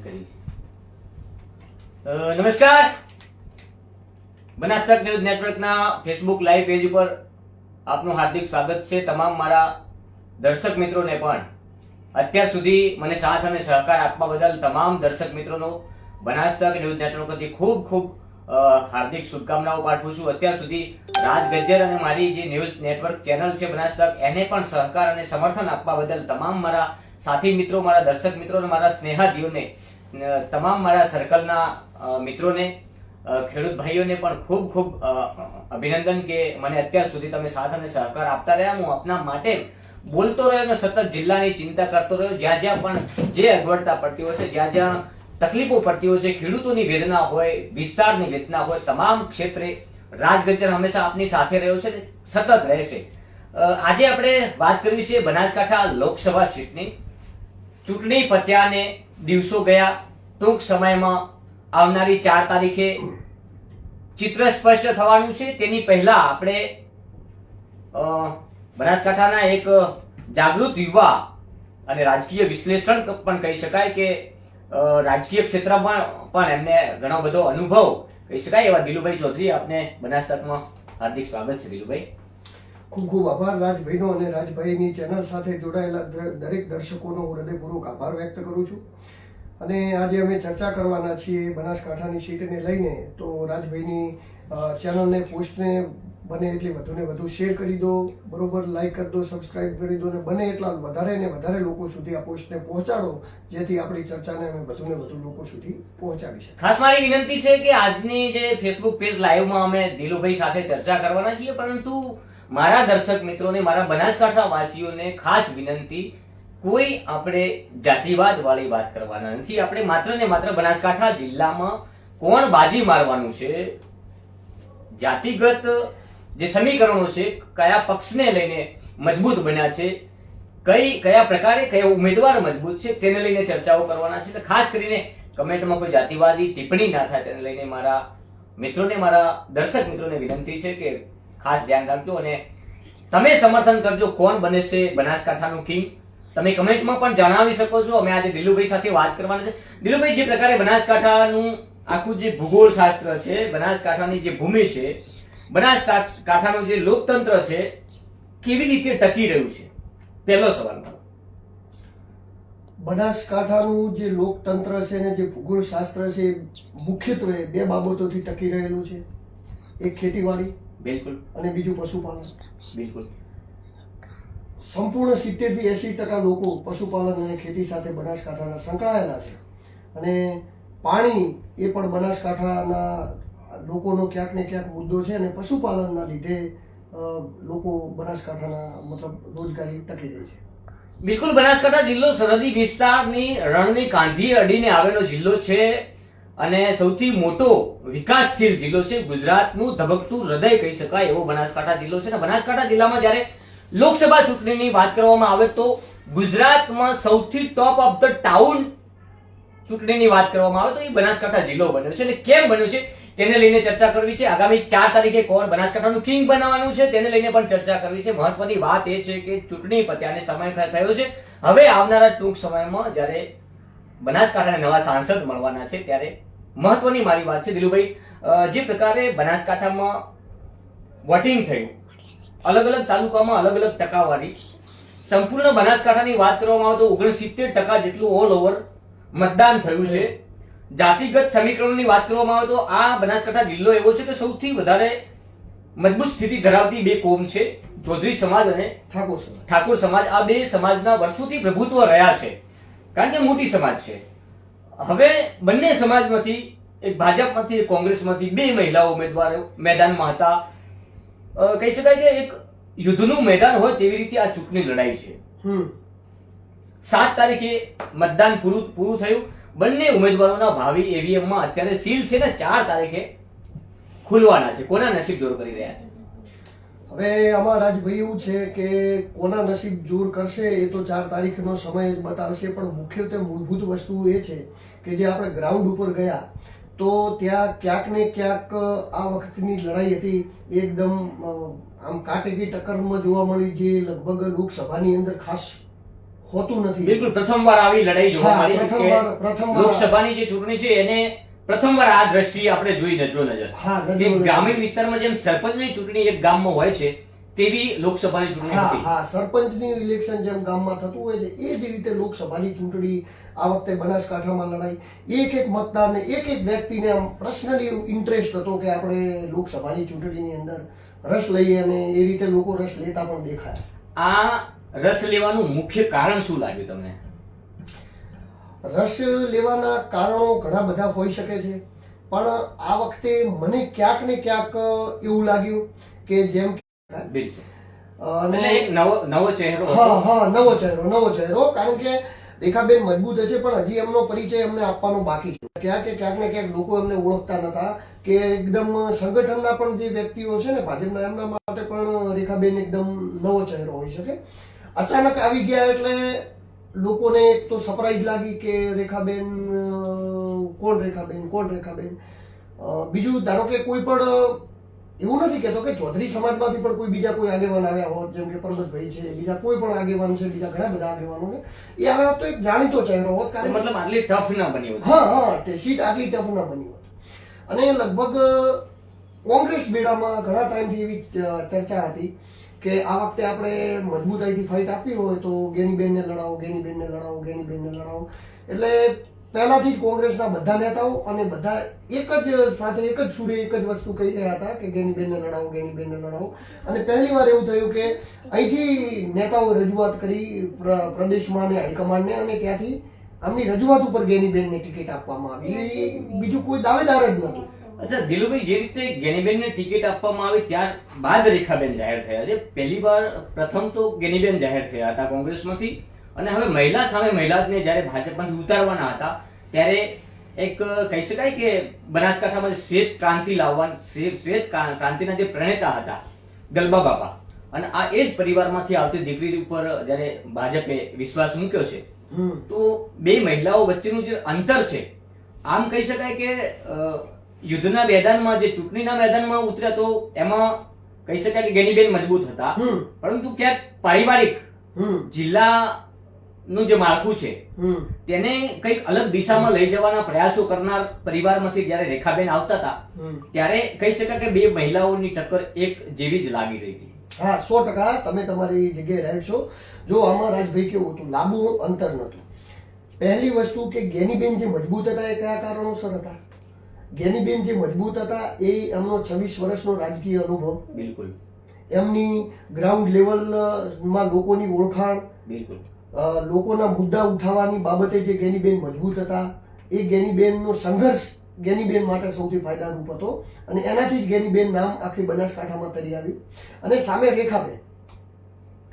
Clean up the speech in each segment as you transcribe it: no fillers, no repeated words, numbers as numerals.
કરી નમસ્કાર, બનાસ તક ન્યૂઝ નેટવર્કના ફેસબુક લાઈવ પેજ ઉપર આપનું હાર્દિક સ્વાગત છે. તમામ મારા દર્શક મિત્રોને પણ અત્યાર સુધી મને સાથ અને સહકાર આપવા બદલ તમામ દર્શક મિત્રોનો બનાસ તક ન્યૂઝ નેટવર્કથી ખૂબ ખૂબ હાર્દિક શુભકામનાઓ પાઠવું છું. અત્યાર સુધી રાજ ગજ્જર અને મારી જે ન્યૂઝ નેટવર્ક ચેનલ છે બનાસ તક, એને પણ સહકાર અને સમર્થન આપવા બદલ તમામ મારા સાથી મિત્રો, મારા દર્શક મિત્રો અને મારા સ્નેહાદીઓને, તમામ મારા સર્કલના મિત્રોને, ખેડૂત ભાઈઓને પણ ખૂબ ખૂબ અભિનંદન કે મને અત્યાર સુધી તમે સાથ અને સહકાર આપતા રહ્યા. હું આપના માટે બોલતો રહ્યો અને સતત જિલ્લાની ચિંતા કરતો રહ્યો. જ્યાં જ્યાં પણ જે અગવડતા પડતી હોય છે, જ્યાં જ્યાં તકલીફો પડતી હોય છે, ખેડૂતોની વેદના હોય, વિસ્તારની વેદના હોય, તમામ ક્ષેત્રે રાજ ગજ્જર હંમેશા આપની સાથે રહ્યો છે, સતત રહેશે. આજે આપણે વાત કરવી છે બનાસકાંઠા લોકસભા સીટની. ચૂંટણી પત્યાને દિવસો ગયા. ટૂંક સમયમાં આવનારી 4 તારીખે ચિત્ર સ્પષ્ટ થવાનું છે. તેની પહેલા આપણે બનાસકાંઠાના એક જાગૃત યુવા અને રાજકીય વિશ્લેષણ પણ કહી શકાય કે રાજકીય ક્ષેત્રમાં પણ એમને ઘણો બધો અનુભવ કહી શકાય એવા દિલુભાઈ ચૌધરી, આપને બનાસ તકમાં હાર્દિક સ્વાગત છે. દિલુભાઈ, ખૂબ ખૂબ આભાર રાજભાઈનો, અને રાજભાઈની ચેનલ સાથે જોડાયેલા દરેક દર્શકોનો હું હૃદયપૂર્વક આભાર વ્યક્ત કરું છું. અને આજે અમે ચર્ચા કરવાના છીએ બનાસકાંઠાની સીટને લઈને. તો રાજભાઈની ચેનલને, પોસ્ટને બને એટલી વધુને વધુ શેર કરી દો, બરોબર, લાઈક કરી દો, સબસ્ક્રાઇબ કરી દો, અને બને એટલા વધારે ને વધારે લોકો સુધી આ પોસ્ટને પહોંચાડો, જેથી આપણી ચર્ચાને અમે વધુને વધુ લોકો સુધી પહોંચાડી શકીએ. ખાસ મારી વિનંતી છે કે આજની જે ફેસબુક પેજ લાઈવમાં અમે દિલુભાઈ સાથે ચર્ચા કરવાના છીએ, પરંતુ મારા દર્શક મિત્રોને, મારા બનાસકાંઠા વાસીઓને ખાસ વિનંતી, કોઈ આપણે જાતિવાદ વાળી વાત કરવાના નથી. આપણે માત્ર ને માત્ર બનાસકાંઠા જિલ્લામાં કોણ બાજી મારવાનું છે, જાતિગત જે સમીકરણો છે, કયા પક્ષને લઈને મજબૂત બન્યા છે, કયા પ્રકારે કયો ઉમેદવાર મજબૂત છે, તેને લઈને ચર્ચાઓ કરવાના છે. ખાસ કરીને કમેન્ટમાં કોઈ જાતિવાદી ટિપ્પણી ના થાય તેને લઈને મારા મિત્રોને, મારા દર્શક મિત્રોને વિનંતી છે કે ખાસ ધ્યાન રાખજો અને તમે સમર્થન કરજો કોણ બને છે બનાસકાંઠાનું કિંગ. તમે કમેન્ટમાં પણ જણાવી શકો છો. અમે આજે દિલુભાઈ સાથે વાત કરવાના છે. દિલુભાઈ, જે પ્રકારે બનાસકાંઠાનું આખું જે ભૂગોળ શાસ્ત્ર છે, બનાસકાંઠાની જે ભૂમિ છે, બનાસકાંઠાનું જે લોકતંત્ર છે, કેવી રીતે ટકી રહ્યું છે? પહેલો સવાલ મારો. બનાસકાંઠાનું જે લોકતંત્ર છે ને જે ભૂગોળ શાસ્ત્ર છે, મુખ્યત્વે 2 બાબતોથી ટકી રહેલું છે. એક ખેતીવાડી, બિલકુલ, અને બીજું પશુપાલન. બિલકુલ. સંપૂર્ણ 70 થી 80% લોકો પશુપાલન અને ખેતી સાથે બનાસકાંઠાના સંકળાયેલા છે. અને પાણી એ પણ બનાસકાંઠાના લોકોનો ક્યાંક ને ક્યાંક મુદ્દો છે, અને પશુપાલનના લીધે લોકો બનાસકાંઠાના મતલબ રોજગારી ટકી રહી છે. બિલકુલ, બનાસકાંઠા જિલ્લો સરહદી વિસ્તારની રણની કાંધી અડીને આવેલો જિલ્લો છે અને સૌથી મોટો વિકાસશીલ જિલ્લો છે. ગુજરાતનું ધબકતું હૃદય કહી શકાય એવો બનાસકાંઠા જિલ્લો છે. અને બનાસકાંઠા જિલ્લામાં જ્યારે લોકસભા ચૂંટણીની વાત કરવામાં આવે તો ગુજરાતમાં સૌથી ટોપ ઓફ ધ ટાઉન ચૂંટણીની વાત કરવામાં આવે તો એ બનાસકાંઠા જિલ્લો બન્યો છે. અને કેમ બન્યો છે તેને લઈને ચર્ચા કરવી છે. આગામી 4 તારીખે કોણ બનાસકાંઠાનું કિંગ બનાવવાનું છે તેને લઈને પણ ચર્ચા કરવી છે. મહત્વની વાત એ છે કે ચૂંટણી પત્યાને સમય થયો છે. હવે આવનારા ટૂંક સમયમાં જ્યારે બનાસકાંઠાને નવા સાંસદ મળવાના છે ત્યારે મહત્વની મારી વાત છે દિલુભાઈ, જે પ્રકારે બનાસકાંઠામાં વોટિંગ થયું, અલગ અલગ તાલુકામાં અલગ અલગ ટકાવારી, સંપૂર્ણ બનાસકાંઠાની વાત કરવામાં આવે તો 69% જેટલું ઓલ ઓવર મતદાન થયું છે. જાતિગત સમીકરણોની વાત કરવામાં આવે તો આ બનાસકાંઠા જિલ્લો એવો છે કે સૌથી વધારે મજબૂત સ્થિતિ ધરાવતી 2 કોમ છે, ચૌધરી સમાજ અને ઠાકોર સમાજ. આ 2 સમાજના વર્ષોથી પ્રભુત્વ રહ્યા છે, કારણ કે મોટી સમાજ છે. હવે બંને સમાજમાંથી, એક ભાજપમાંથી, એક કોંગ્રેસમાંથી 2 મહિલાઓ ઉમેદવારો મેદાનમાં હતા. કહી શકાય કે એક યુદ્ધનું મેદાન હોય તેવી રીતે આ ચૂંટણી લડાઈ છે. 7 તારીખે મતદાન પૂરું થયું. બંને ઉમેદવારોના ભાવિ ઈવીએમમાં અત્યારે સીલ છે ને 4 તારીખે ખુલવાના છે. કોના નસીબ જોર કરી રહ્યા છે? હવે આમાં રાજભાઈ એવું છે કે કોના નસીબ જોર કરશે એ તો 4 તારીખનો સમય જ બતાવશે. પણ મુખ્યત્વે મૂળભૂત વસ્તુ એ છે કે જે આપણે ગ્રાઉન્ડ ઉપર ગયા તો ત્યાં ક્યાંક ને ક્યાંક આ વખતની લડાઈ હતી એકદમ આમ કાટેકી ટક્કરમાં જોવા મળી, જે લગભગ લોકસભાની અંદર ખાસ હોતું નથી. બિલકુલ પ્રથમવાર આવી લડાઈ જોવા હા, મળી પ્રથમવાર. લોકસભાની જે ચૂંટણી છે એને પ્રથમવાર આ દ્રષ્ટિએ આપણે જોઈ નજરો નજર હા, નજરો કે નજર. ગ્રામીણ વિસ્તારમાં જેમ સરપંચની ચૂંટણી એક ગામમાં હોય છે તેવી લોકસભાની ચૂંટણી હા હતી. હા, સરપંચની ઇલેક્શન જેમ ગામમાં થતું હોય છે એ જ રીતે લોકસભાની ચૂંટણી આ વખતે બનાસકાંઠામાં લડાઈ. એક એક મતદારને એક એક વ્યક્તિને આમ પર્સનલી ઇન્ટરેસ્ટ હતો કે આપણે લોકસભાની ચૂંટણીની અંદર રસ લઈએ, અને એ રીતે લોકો રસ લેતા પણ દેખાયા. આ રસ લેવાનું મુખ્ય કારણ શું લાગ્યું તમને? રસ લેવાના કારણો ઘણા બધા હોઈ શકે છે, પણ આ વખતે મને ક્યાંક ને ક્યાંક એવું લાગ્યું કે જેમ બિલકુલ. અને એટલે એક નવો ચહેરો હતો. હા હા, નવો ચહેરો, કારણ કે રેખાબેન મજબૂત હશે પણ હજી એમનો પરિચય એમને આપવાનો બાકી છે. ક્યાંક ને ક્યાંક લોકો એમને ઓળખતા નતા, કે એકદમ સંગઠનના પણ જે વ્યક્તિઓ છે ને ભાજપના, એમના માટે પણ રેખાબેન એકદમ નવો ચહેરો હોઈ શકે. અચાનક આવી ગયા એટલે લોકોને એક તો સરપ્રાઈઝ લાગી કે રેખાબેન, કોણ રેખાબેન. બીજું, ધારો કે કોઈ પણ એવું નથી કહેતો કે ચૌધરી સમાજમાંથી પણ કોઈ બીજા કોઈ આગેવાન આવ્યા હોત, જેમ કે પરબતભાઈ છે, બીજા કોઈ પણ આગેવાન છે, બીજા ઘણા બધા આગેવાનો છે, એ આવ્યા હોત તો એક જાણીતો ચહેરો હોત. કારણ મતલબ આટલી ટફ ના બની હોત. હા, તે સીટ આટલી ટફ ના બની હોત. અને લગભગ કોંગ્રેસ બેડામાં ઘણા ટાઈમથી એવી ચર્ચા હતી કે આ વખતે આપણે મજબૂતાઈથી ફાઇટ આપવી હોય તો ગેનીબેનને લડાવો. એટલે પહેલાથી જ કોંગ્રેસના બધા નેતાઓ અને બધા એક જ સુરે એક જ વસ્તુ કહી રહ્યા હતા કે ગેનીબેનને લડાવો. અને પહેલી વાર એવું થયું કે અહીંથી નેતાઓએ રજૂઆત કરી પ્રદેશમાં અને હાઈકમાન્ડને, અને ત્યાંથી આમની રજૂઆત ઉપર ગેનીબેનને ટિકિટ આપવામાં આવી. બીજું કોઈ દાવેદાર જ નહોતું. અચ્છા દિલુભાઈ, જે રીતે ગેનીબેનને ટિકિટ આપવામાં આવી ત્યારબાદ રેખાબેન જાહેર થયા છે. પ્રથમ તો ગેનીબેન જાહેર થયા હતા કોંગ્રેસમાંથી, અને હવે મહિલા સામે મહિલાને જ્યારે ભાજપમાંથી ઉતારવાના હતા ત્યારે એક કહી શકાય કે બનાસકાંઠામાં શ્વેત ક્રાંતિ શ્વેત ક્રાંતિના જે પ્રણેતા હતા ગલબા બાપા, અને આ એ જ પરિવારમાંથી આવતી દીકરી ઉપર જ્યારે ભાજપે વિશ્વાસ મૂક્યો છે, તો બે મહિલાઓ વચ્ચેનું જે અંતર છે, આમ કહી શકાય કે યુદ્ધના મેદાનમાં, જે ચૂંટણીના મેદાનમાં ઉતર્યા તો એમાં કહી શકાય કે ગેનીબેન મજબૂત હતા, પરંતુ ક્યાંક પારિવારિક જિલ્લાનું જે માળખું છે તેને કંઈક અલગ દિશામાં લઈ જવાના પ્રયાસો કરનાર પરિવારમાંથી જ્યારે રેખાબેન આવતા હતા ત્યારે કહી શકાય કે બે મહિલાઓની ટક્કર એક જેવી જ લાગી રહી હતી. હા, 100%. તમે તમારી જગ્યાએ રાઈટ છો. જો આમાં રાજભાઈ કેવું હતું, લાંબુ અંતર નતું. પહેલી વસ્તુ કે ગેનીબેન જે મજબૂત હતા એ કયા કારણોસર હતા? ગેનીબેન જે મજબૂત હતા એ એમનો 26 વર્ષનો રાજકીય અનુભવ, બિલકુલ, એમની ગ્રાઉન્ડ લેવલમાં લોકોની ઓળખાણ, બિલકુલ, લોકોના મુદ્દા ઉઠાવવાની બાબતે જે ગેનીબેન મજબૂત હતા, એ ગેનીબેનનો સંઘર્ષ ગેનીબેન માટે સૌથી ફાયદારૂપ હતો, અને એનાથી જ ગેનીબેન નામ આખી બનાસકાંઠામાં તરી આવ્યું. અને સામે રેખાબેન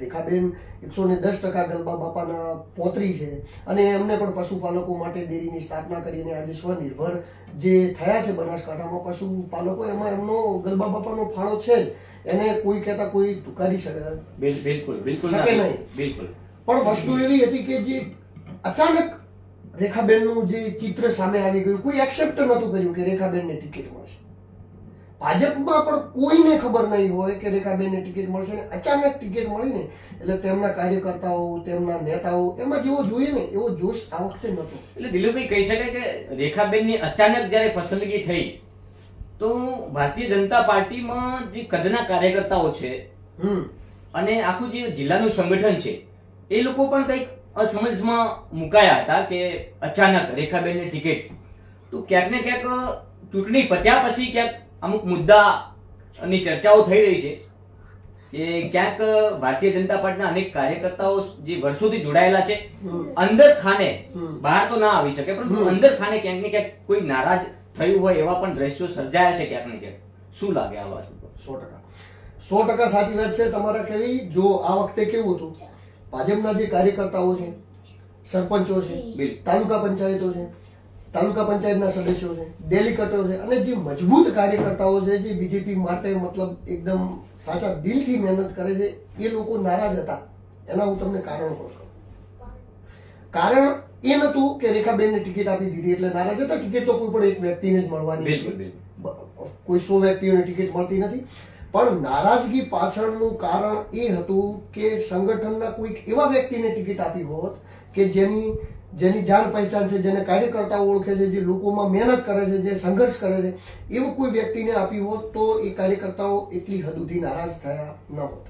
110% ગલબા બાપાના પૌત્રી છે, અને એમને પણ પશુપાલકો માટે ડેરીની સ્થાપના કરી, અને આજે સ્વનિર્ભર જે થયા છે બનાસકાંઠામાં પશુપાલકો, એમાં એમનો ગલબા બાપાનો ફાળો છે જ. એને કોઈ કહેતા કોઈ તુકારી શકે નહીં. બિલકુલ. પણ વસ્તુ એવી હતી કે જે અચાનક રેખાબેનનું જે ચિત્ર સામે આવી ગયું, કોઈ એક્સેપ્ટ નહોતું કર્યું કે રેખાબેનને ટિકિટ મળશે. ભાજપમાં પણ કોઈને ખબર નહીં હોય કે રેખાબેનને ટિકિટ મળશે, ને અચાનક ટિકિટ મળીને એટલે તેમના કાર્યકર્તાઓ, તેમના નેતાઓ, એમાં જેવો જોઈએ ને એવો જોશ આ વખતે નહોતો. એટલે દિલીપભાઈ કહી શકાય કે રેખાબેનની અચાનક જ્યારે પસંદગી થઈ તો ભારતીય જનતા પાર્ટીમાં જે કદના કાર્યકર્તાઓ છે અને આખું જે જિલ્લાનું સંગઠન છે એ લોકો પણ કંઈક અસમજમાં મુકાયા હતા કે અચાનક રેખાબેનની ટિકિટ. તો ક્યાંક ને ક્યાંક ચૂંટણી પત્યા પછી ક્યાંક અમુક મુદ્દાની ચર્ચાઓ થઈ રહી છે કે ક્યાંક ભારતીય જનતા પાર્ટીના અનેક કાર્યકર્તાઓ જે વર્ષોથી જોડાયેલા છે અંદર ખાને, બહાર તો ના આવી શકે, પરંતુ અંદર ખાને ક્યાંક ને ક્યાંક કોઈ નારાજ થયું હોય એવા પણ દ્રશ્યો સર્જાયા છે ક્યાંક ને ક્યાંક. શું લાગે આ વાત ઉપર? 100% સાચી વાત છે તમારા કહેવી. જો આ વખતે કેવું હતું, ભાજપના જે કાર્યકર્તાઓ છે, સરપંચો છે, તાલુકા પંચાયતો છે, તાલુકા પંચાયતના સદસ્યો છે, ડેલિગેટો છે, અને જે મજબૂત કાર્યકર્તાઓ છે જે બીજેપી માટે મતલબ એકદમ સાચા દિલથી મહેનત કરે છે, એ લોકો નારાજ હતા. એના હું તમને કારણ પણ કહું. કારણ એ નતું કે રેખાબેનને ટિકિટ આપી દીધી એટલે નારાજ હતા. ટિકિટ તો કોઈ પણ એક વ્યક્તિને જ મળવાની, કોઈ 100 વ્યક્તિઓને ટિકિટ મળતી નથી. પણ નારાજગી પાછળનું કારણ એ હતું કે સંગઠનના કોઈક એવા વ્યક્તિને ટિકિટ આપી હોત કે જેની જાણ પહેચાન છે, જેને કાર્યકર્તાઓ ઓળખે છે, જે લોકોમાં મહેનત કરે છે, જે સંઘર્ષ કરે છે, એવું કોઈ વ્યક્તિને આપી હોત તો એ કાર્યકર્તાઓ એટલી હદ સુધી નારાજ થયા ન હોત.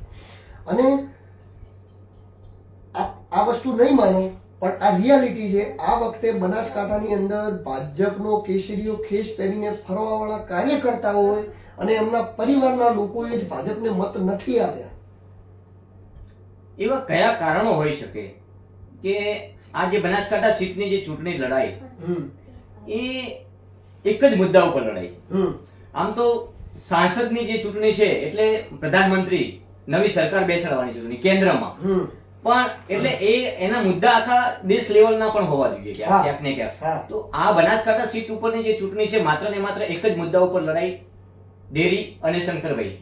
અને આ વસ્તુ નહીં માનો પણ આ રિયાલિટી છે. આ વખતે બનાસકાંઠાની અંદર ભાજપનો કેસરીયો ખેસ પહેરીને ફરવાવાળા કાર્યકર્તાઓ હોય અને એમના પરિવારના લોકોએ જ ભાજપને મત નથી આપ્યા. એવા કયા કારણો હોઈ શકે કે આ જે બનાસકાંઠા સીટની જે ચૂંટણી લડાઈ એ એક જ મુદ્દા ઉપર લડાઈ? આમ તો સાંસદની જે ચૂંટણી છે એટલે પ્રધાનમંત્રી નવી સરકાર બેસાડવાની ચૂંટણી કેન્દ્રમાં, પણ એટલે એના મુદ્દા આખા દેશ લેવલના પણ હોવા જોઈએ ક્યાંક ને ક્યાંક. તો આ બનાસકાંઠા સીટ ઉપરની જે ચૂંટણી છે માત્ર ને માત્ર એક જ મુદ્દા ઉપર લડાઈ, ડેરી અને શંકરભાઈ.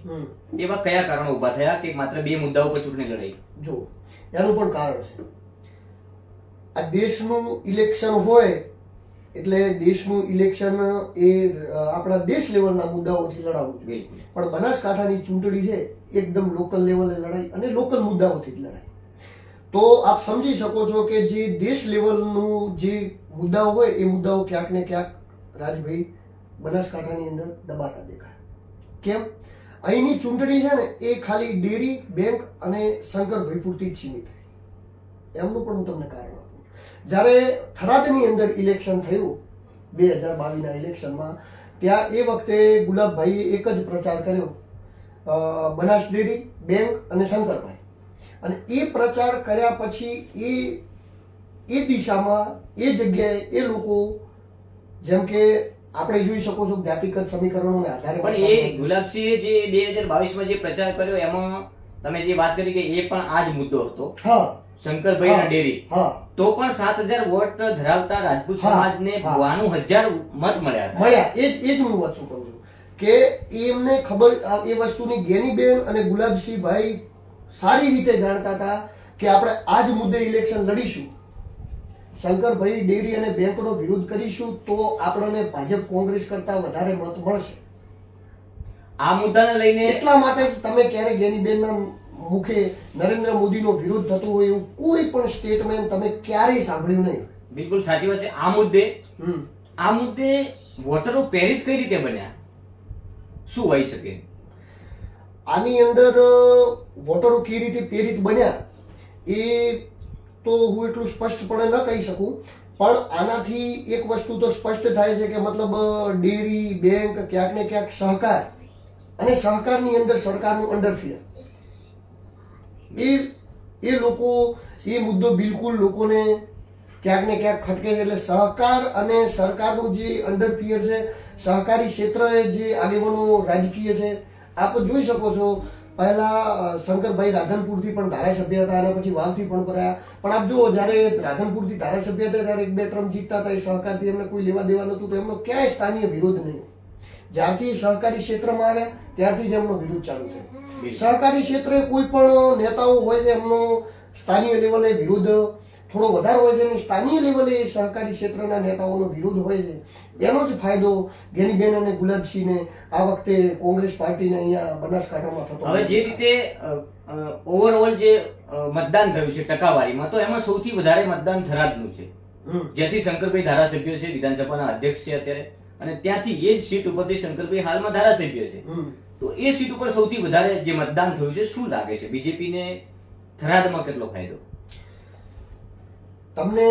એવા કયા કારણો ઉભા થયા કે માત્ર બે મુદ્દા ઉપર ચૂંટણી લડાઈ? જો એનું પણ કારણ છે. આ દેશનું ઇલેક્શન હોય એટલે દેશનું ઇલેક્શન એ આપણા દેશ લેવલના મુદ્દાઓથી લડાવવું જોઈએ, પણ બનાસકાંઠાની ચૂંટણી છે એકદમ લોકલ લેવલે લડાઈ અને લોકલ મુદ્દાઓથી જ લડાઈ. તો આપ સમજી શકો છો કે જે દેશ લેવલનું જે મુદ્દાઓ હોય એ મુદ્દાઓ ક્યાંક ને ક્યાંક રાજભાઈ બનાસકાંઠાની અંદર દબાતા દેખાય. કેમ? અહીંની ચૂંટણી છે ને એ ખાલી ડેરી, બેંક અને શંકરભાઈ પૂરતી જ સીમિત થઈ. એમનું પણ હું તમને કારણ આપું. જ્યારે થરાદની અંદર ઇલેક્શન થયું 2022ના ઇલેક્શનમાં, ત્યાં એ વખતે ગુલાબભાઈએ એક જ પ્રચાર કર્યો, બનાસ ડેરી, બેંક અને શંકરભાઈ. અને એ પ્રચાર કર્યા પછી એ દિશામાં એ જગ્યાએ એ લોકો, જેમ કે આપણે જોઈ શકો છો જાતિગત સમીકરણોને આધારે, પણ એ ગુલાબસિંહે જે 2022માં જે પ્રચાર કર્યો એમાં તમે જે વાત કરી કે એ પણ આ જ મુદ્દો હતો. શંકરભાઈ ના ડેરી. તો પણ 7000 વોટ ધરાવતા રાજપૂત સમાજને 92000 મત મળ્યા. એ જ હું વાત કહું છું કે એમને ખબર, એ વસ્તુની ગેનીબેન અને ગુલાબસિંહભાઈ સારી રીતે જાણતા હતા કે આપણે આ જ મુદ્દે ઇલેક્શન લડીશું, શંકરભાઈ ડેરી અને બેંકનો વિરોધ કરીશું તો આપણને ભાજપ કોંગ્રેસ કરતા વધારે મત મળશે. આ મુદ્દાને લઈને એટલા માટે જ તમે ક્યારે ગેનીબેનના મુખે નરેન્દ્ર મોદીનો વિરોધ થતો હોય એવું કોઈ પણ સ્ટેટમેન્ટ તમે ક્યારેય સાંભળ્યું નહીં. બિલકુલ સાચી વાત છે. આ મુદ્દે વોટરો પ્રેરિત કઈ રીતે બન્યા, શું હોઈ શકે? આની અંદર વોટરો કઈ રીતે પ્રેરિત બન્યા એ તો હું એટલું સ્પષ્ટપણે ન કહી શકું, પણ આનાથી એક વસ્તુ તો સ્પષ્ટ થાય છે કે મતલબ ડેરી, બેંક, ક્યાંક ને ક્યાંક સહકાર અને સહકારની અંદર સરકારનું અંડરફિયર, એ લોકો એ મુદ્દો બિલકુલ લોકોને ક્યાંક ને ક્યાંક ખટકે છે. એટલે સહકાર અને સરકારનું જે અંડરફિયર છે, સહકારી ક્ષેત્રે જે આગેવાનો રાજકીય છે, આપ જોઈ શકો છો પહેલા શંકરભાઈ રાધનપુરથી પણ ધારાસભ્ય હતા અને પછી વાવથી પણ કર્યા. પણ આપ જુઓ, જ્યારે રાધનપુરથી ધારાસભ્ય હતા ત્યારે 2 ટર્મ જીતતા હતા, એ સહકારથી એમને કોઈ લેવા દેવા નતું, તો એમનો ક્યાંય સ્થાનીય વિરોધ નહીં. જ્યારથી સહકારી ક્ષેત્રમાં આવ્યા ત્યારથી જ એમનો વિરોધ ચાલુ થયો. સહકારી ક્ષેત્રે કોઈ પણ નેતાઓ હોય છે એમનો સ્થાનીય લેવલે વિરોધ થોડો વધારે હોય છે અને સ્થાનીય લેવલે સહકારી ક્ષેત્રના નેતાઓનો વિરોધ હોય છે. એનો જ ફાયદો ગેનીબેન અને ગુલાબસિંહને આ વખતે કોંગ્રેસ પાર્ટીને અહીંયા બનાસકાંઠામાં થતો. હવે જે રીતે ઓવરઓલ જે મતદાન થયું છે ટકાવારીમાં, તો એમાં સૌથી વધારે મતદાન થરાદનું છે, જેથી શંકરભાઈ ધારાસભ્ય છે, વિધાનસભાના અધ્યક્ષ છે અત્યારે, અને ત્યાંથી એ જ સીટ ઉપરથી શંકરભાઈ હાલમાં ધારાસભ્ય છે. તો એ સીટ ઉપર સૌથી વધારે જે મતદાન થયું છે, શું લાગે છે બીજેપીને થરાદમાં કેટલો ફાયદો? તમને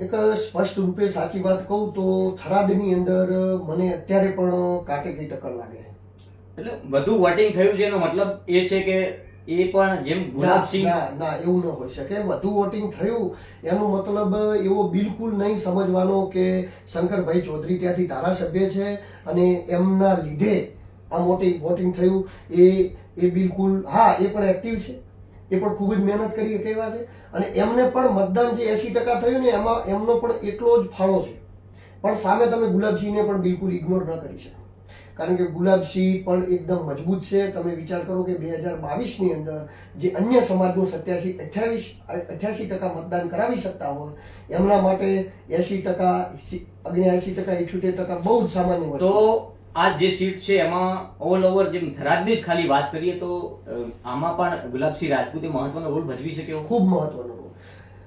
એક સ્પષ્ટ રૂપે સાચી વાત કહું તો થરાદની અંદર મને અત્યારે પણ કાટેકી ટક્કર લાગે. એટલે વધુ વોટિંગ થયું છે એનો મતલબ એ છે કે એ પણ જેમ ગુલાબસિંહ, ના એવું ન હોઈ શકે. વધુ વોટિંગ થયું એનો મતલબ એવો બિલકુલ નહીં સમજવાનો કે શંકરભાઈ ચૌધરી ત્યાંથી ધારાસભ્ય છે અને એમના લીધે આ મોટી વોટિંગ થયું. એ બિલકુલ, હા, એ પણ એક્ટિવ છે, એ પણ ખૂબ જ મહેનત કરી કેવા છે અને એમને પણ મતદાન જે 80% થયું ને એમાં એમનો પણ એટલો જ ફાળો છે. પણ સામે તમે ગુલાબસિંહને પણ બિલકુલ ઇગ્નોર ન કરી શકો, કારણ કે ગુલાબસિંહ પણ એકદમ મજબૂત છે. તમે વિચાર કરો કે 2022ની અંદર જે અન્ય સમાજનું 87-88% મતદાન કરાવી શકતા હોય એમના માટે 80%, 79%, 78% બહુ જ સામાન્ય વસ્તુ. તો આ જે સીટ છે એમાં ઓલ ઓવર જેમ થરાદની જ ખાલી વાત કરીએ તો આમાં પણ ગુલાબસિંહ રાજપૂતે મહત્વનો રોલ ભજવી શકે એવો? ખૂબ મહત્વનો રોલ.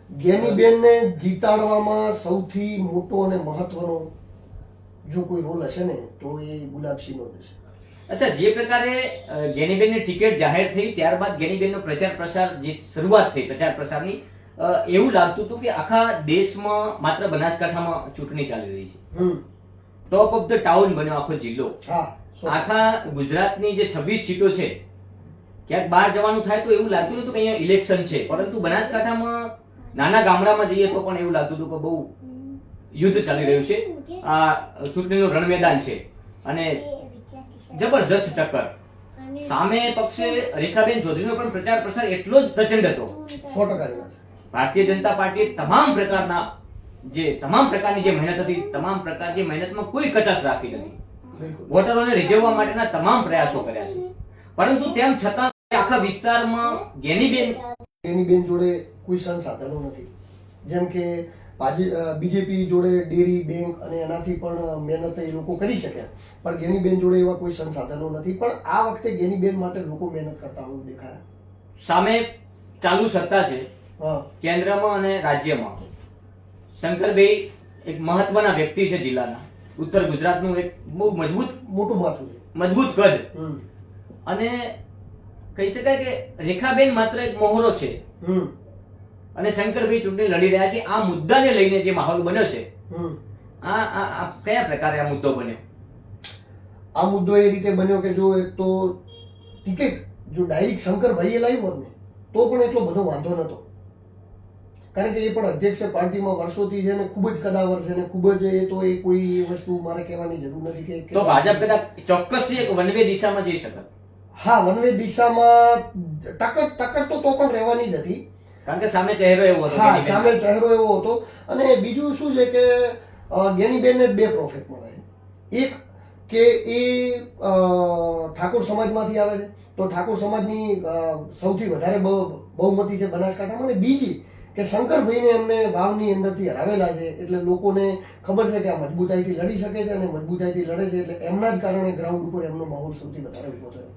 જ્ઞાનીબેનને જીતાડવામાં સૌથી મોટો અને મહત્વનો જો કોઈ રોલ હશે ને તો એ ગુલાબસિંહનો જ હશે. અચ્છા, જે પ્રકારે જ્ઞાનીબેનની ટિકિટ જાહેર થઈ ત્યારબાદ જ્ઞાનીબેનનો પ્રચાર પ્રસાર જે શરૂઆત થઈ પ્રચાર પ્રસારની, એવું લાગતું હતું કે આખા દેશમાં માત્ર બનાસકાંઠામાં ચૂંટણી ચાલી રહી છે. ટોપ ઓફ ધ ટાઉન બન્યો આખો જિલ્લો. આખા ગુજરાતની જે 26 સીટો છે ક્યાંક બહાર જવાનું થાય તો એવું લાગતું હતું કે અહીંયા ઇલેક્શન છે, પરંતુ બનાસકાંઠામાં નાના ગામડામાં જઈએ તો પણ એવું લાગતું હતું કે બહુ યુદ્ધ ચાલી રહ્યું છે, આ ચૂંટણીનું રણ મેદાન છે અને જબરજસ્ત ટક્કર. સામે પક્ષે રેખાબેન ચૌધરીનો પણ પ્રચાર પ્રસાર એટલો જ પ્રચંડ હતો. 100% વાત. ભારતીય જનતા પાર્ટીએ તમામ પ્રકારની જે મહેનત હતી, તમામ પ્રકારની મહેનતમાં કોઈ કચાશ રાખી નથી. વોટરોને રીઝવવા માટેના તમામ પ્રયાસો કર્યા છે, પરંતુ તેમ છતાં આખા વિસ્તારમાં જ્ઞાનીબેન જોડે કોઈ સંસાધનો નથી. જેમ કે બીજેપી જોડે ડેરી, બેંક અને એનાથી પણ મહેનત એ લોકો કરી શક્યા, પણ જ્ઞાનીબેન જોડે એવા કોઈ સંસાધનો નથી. પણ આ વખતે જ્ઞાનીબેન માટે લોકો મહેનત કરતા હોય દેખાયા. સામે ચાલુ સત્તા છે કેન્દ્રમાં અને રાજ્યમાં. શંકરભાઈ એક મહત્વના વ્યક્તિ છે જિલ્લાના, ઉત્તર ગુજરાતનું એક બહુ મોટું માથું છે, મજબૂત કદ, અને કહી શકાય કે રેખાબેન માત્ર એક મોહરો છે અને શંકરભાઈ ચૂંટણી લડી રહ્યા છે. આ મુદ્દાને લઈને જે માહોલ બન્યો છે, આ કયા પ્રકારે આ મુદ્દો બન્યો? આ મુદ્દો એ રીતે બન્યો કે જો એક તો ટિકિટ જો ડાયરેક્ટ શંકરભાઈએ લાવી હોત ને તો પણ એટલો બધો વાંધો નતો, કારણ કે એ પણ અધ્યક્ષ પાર્ટીમાં વર્ષોથી છે ને ખૂબ જ કદાવર છે ને ખૂબ જ એ તો એ કોઈ વસ્તુ મારે કહેવાની જરૂર નથી કે તો ભાજપ કદાચ ચોક્કસથી એક વન વે દિશામાં જઈ શકે. હા, વન વે દિશામાં ટક્કર તો પણ રહેવાની જ હતી, કારણ કે સામે ચહેરો એવો હતો. હા, સામે ચહેરો એવો હતો. અને બીજું શું છે કે જ્ઞાનીબેનને 2 પ્રોફિટ મળે. એક કે એ ઠાકોર સમાજમાંથી આવે છે તો ઠાકોર સમાજની સૌથી વધારે બહુમતી છે બનાસકાંઠામાં, અને બીજી કે શંકરભાઈને એમને વાવની અંદરથી હરાવેલા છે એટલે લોકોને ખબર છે કે આ મજબૂતાઈથી લડી શકે છે અને મજબૂતાઈથી લડે છે, એટલે એમના જ કારણે ગ્રાઉન્ડ ઉપર એમનો માહોલ સૌથી વધારે ઉભો થયો.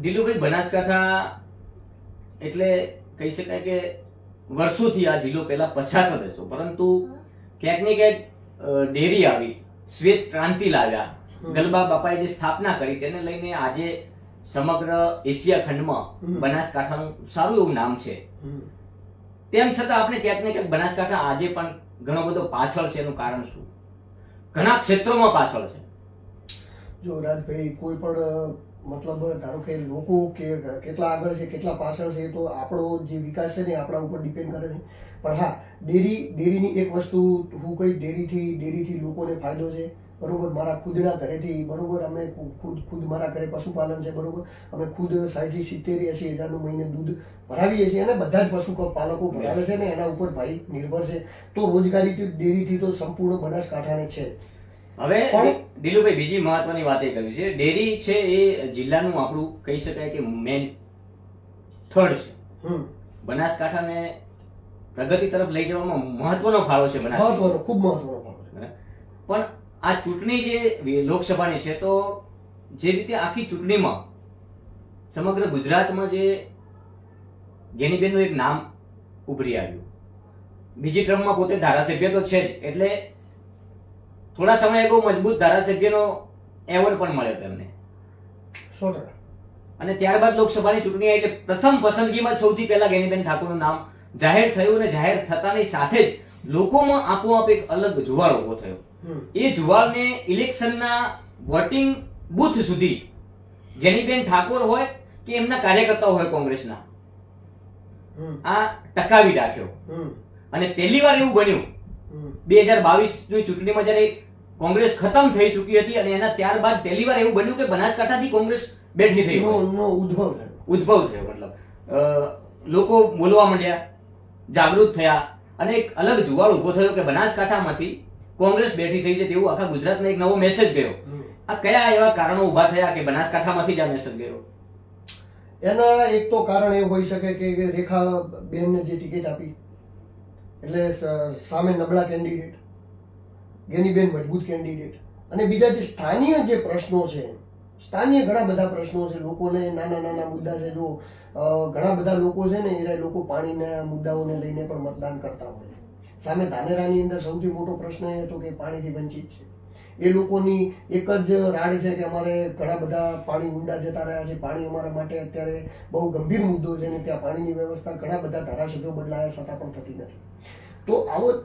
દિલુભાઈ, બનાસકાંઠા એટલે કહી શકાય કે વર્ષોથી આ જિલ્લો પહેલા પછાત જ હતો, પરંતુ ક્યાંક ને ક્યાંક ડેરી આવી, શ્વેત ક્રાંતિ લાવ્યા, ગલબા બાપાએ જે સ્થાપના કરી તેને લઈને આજે સમગ્ર એશિયા ખંડમાં બનાસકાંઠાનું સારું એવું નામ છે. તેમ છતાં આપણે ક્યાંક ને ક્યાંક બનાસકાંઠા આજે પણ ઘણો બધો પાછળ છે. એનું કારણ શું? ઘણા ક્ષેત્રોમાં પાછળ છે. જો રાજભાઈ, કોઈ પણ મતલબ ધારો કે લોકો કે કેટલા આગળ છે કેટલા પાછળ છે તો આપણો જે વિકાસ છે ને આપણા ઉપર ડિપેન્ડ કરે છે. પણ હા, ડેરીની એક વસ્તુ હું કઈ, ડેરીથી લોકોને ફાયદો છે, બરોબર. મારા ખુદના ઘરેથી, બરોબર, અમે ખુદ મારા ઘરે પશુપાલન છે, બરોબર. અમે ખુદ 60-70-80 હજારનું મહિને દૂધ ભરાવીએ છીએ અને બધા જ પશુપાલકો ભરાવે છે ને એના ઉપર ભાઈ નિર્ભર છે. તો રોજગારી ડેરીથી તો સંપૂર્ણ બનાસકાંઠાને છે. હવે દિલુભાઈ, બીજી મહત્વની વાત એ કરવી છે, ડેરી છે એ જિલ્લાનું આપણું કહી શકાય કે મેન થર્ડ છે. બનાસકાંઠાને પ્રગતિ તરફ લઈ જવામાં મહત્વનો ફાળો છે બનાસકાંઠાનો, ખૂબ મહત્વનો ફાળો છે. પણ આ ચૂંટણી જે લોકસભાની છે તો જે રીતે આખી ચૂંટણીમાં સમગ્ર ગુજરાતમાં જે જ્ઞાનીબેનનું એક નામ ઉભરી આવ્યું, બીજી ટર્મમાં પોતે ધારાસભ્ય તો છે જ, એટલે થોડા સમય અગાઉ મજબૂત ધારાસભ્યનો એવોર્ડ પણ મળ્યો તેમને 100%. અને ત્યારબાદ લોકસભાની ચૂંટણી એટલે પ્રથમ પસંદગીમાં સૌથી પહેલા જ્ઞાનીબેન ઠાકોરનું નામ જાહેર થયું, અને જાહેર થતાની સાથે જ લોકોમાં આપોઆપ એક અલગ જુવાળ ઉભો થયો. એ જુવાળને ઇલેક્શનના વોટિંગ બુથ સુધી જ્ઞાનીબેન ઠાકોર હોય કે એમના કાર્યકર્તાઓ હોય કોંગ્રેસના, આ ટકાવી રાખ્યો. અને પહેલી વાર એવું બન્યું 2022ની ચૂંટણીમાં જ્યારે કોંગ્રેસ ખતમ થઈ ચૂકી હતી અને એના ત્યારબાદ પહેલી વાર એવું બન્યું કે બનાસકાંઠાથી કોંગ્રેસ બેઠી થઈ, ઉદ્ભવ થયો. મતલબ લોકો બોલવા માંડ્યા, જાગૃત થયા અને એક અલગ જુવાળ ઉભો થયો કે બનાસકાંઠામાંથી કોંગ્રેસ બેઠી થઈ છે તેવું આખા ગુજરાતમાં એક નવો મેસેજ ગયો. આ કયા એવા કારણો ઉભા થયા કે બનાસકાંઠામાંથી જ આ મેસેજ ગયો? એના એક તો કારણ એ હોઈ શકે કે રેખાબેનને જે ટિકિટ આપી એટલે સામે નબળા કેન્ડિડેટ, જ્ઞાનીબેન મજબૂત કેન્ડિડેટ, અને બીજા જે સ્થાનિય જે પ્રશ્નો છે, સ્થાનિય ઘણા બધા પ્રશ્નો છે, લોકોને નાના નાના મુદ્દા છે. જો ઘણા બધા લોકો છે ને એ લોકો પાણીના મુદ્દાઓને લઈને પણ મતદાન કરતા હોય છે. સામે ધાનેરાની અંદર સૌથી મોટો પ્રશ્ન એ હતો કે પાણીથી વંચિત છે. એ લોકોની એક જ રાડ છે કે અમારે ઘણા બધા પાણી ઊંડા જતા રહ્યા છે, પાણી અમારા માટે અત્યારે બહુ ગંભીર મુદ્દો છે ને ત્યાં પાણીની વ્યવસ્થા ઘણા બધા ધારાસભ્યો બદલાયા છતાં પણ થતી નથી. તો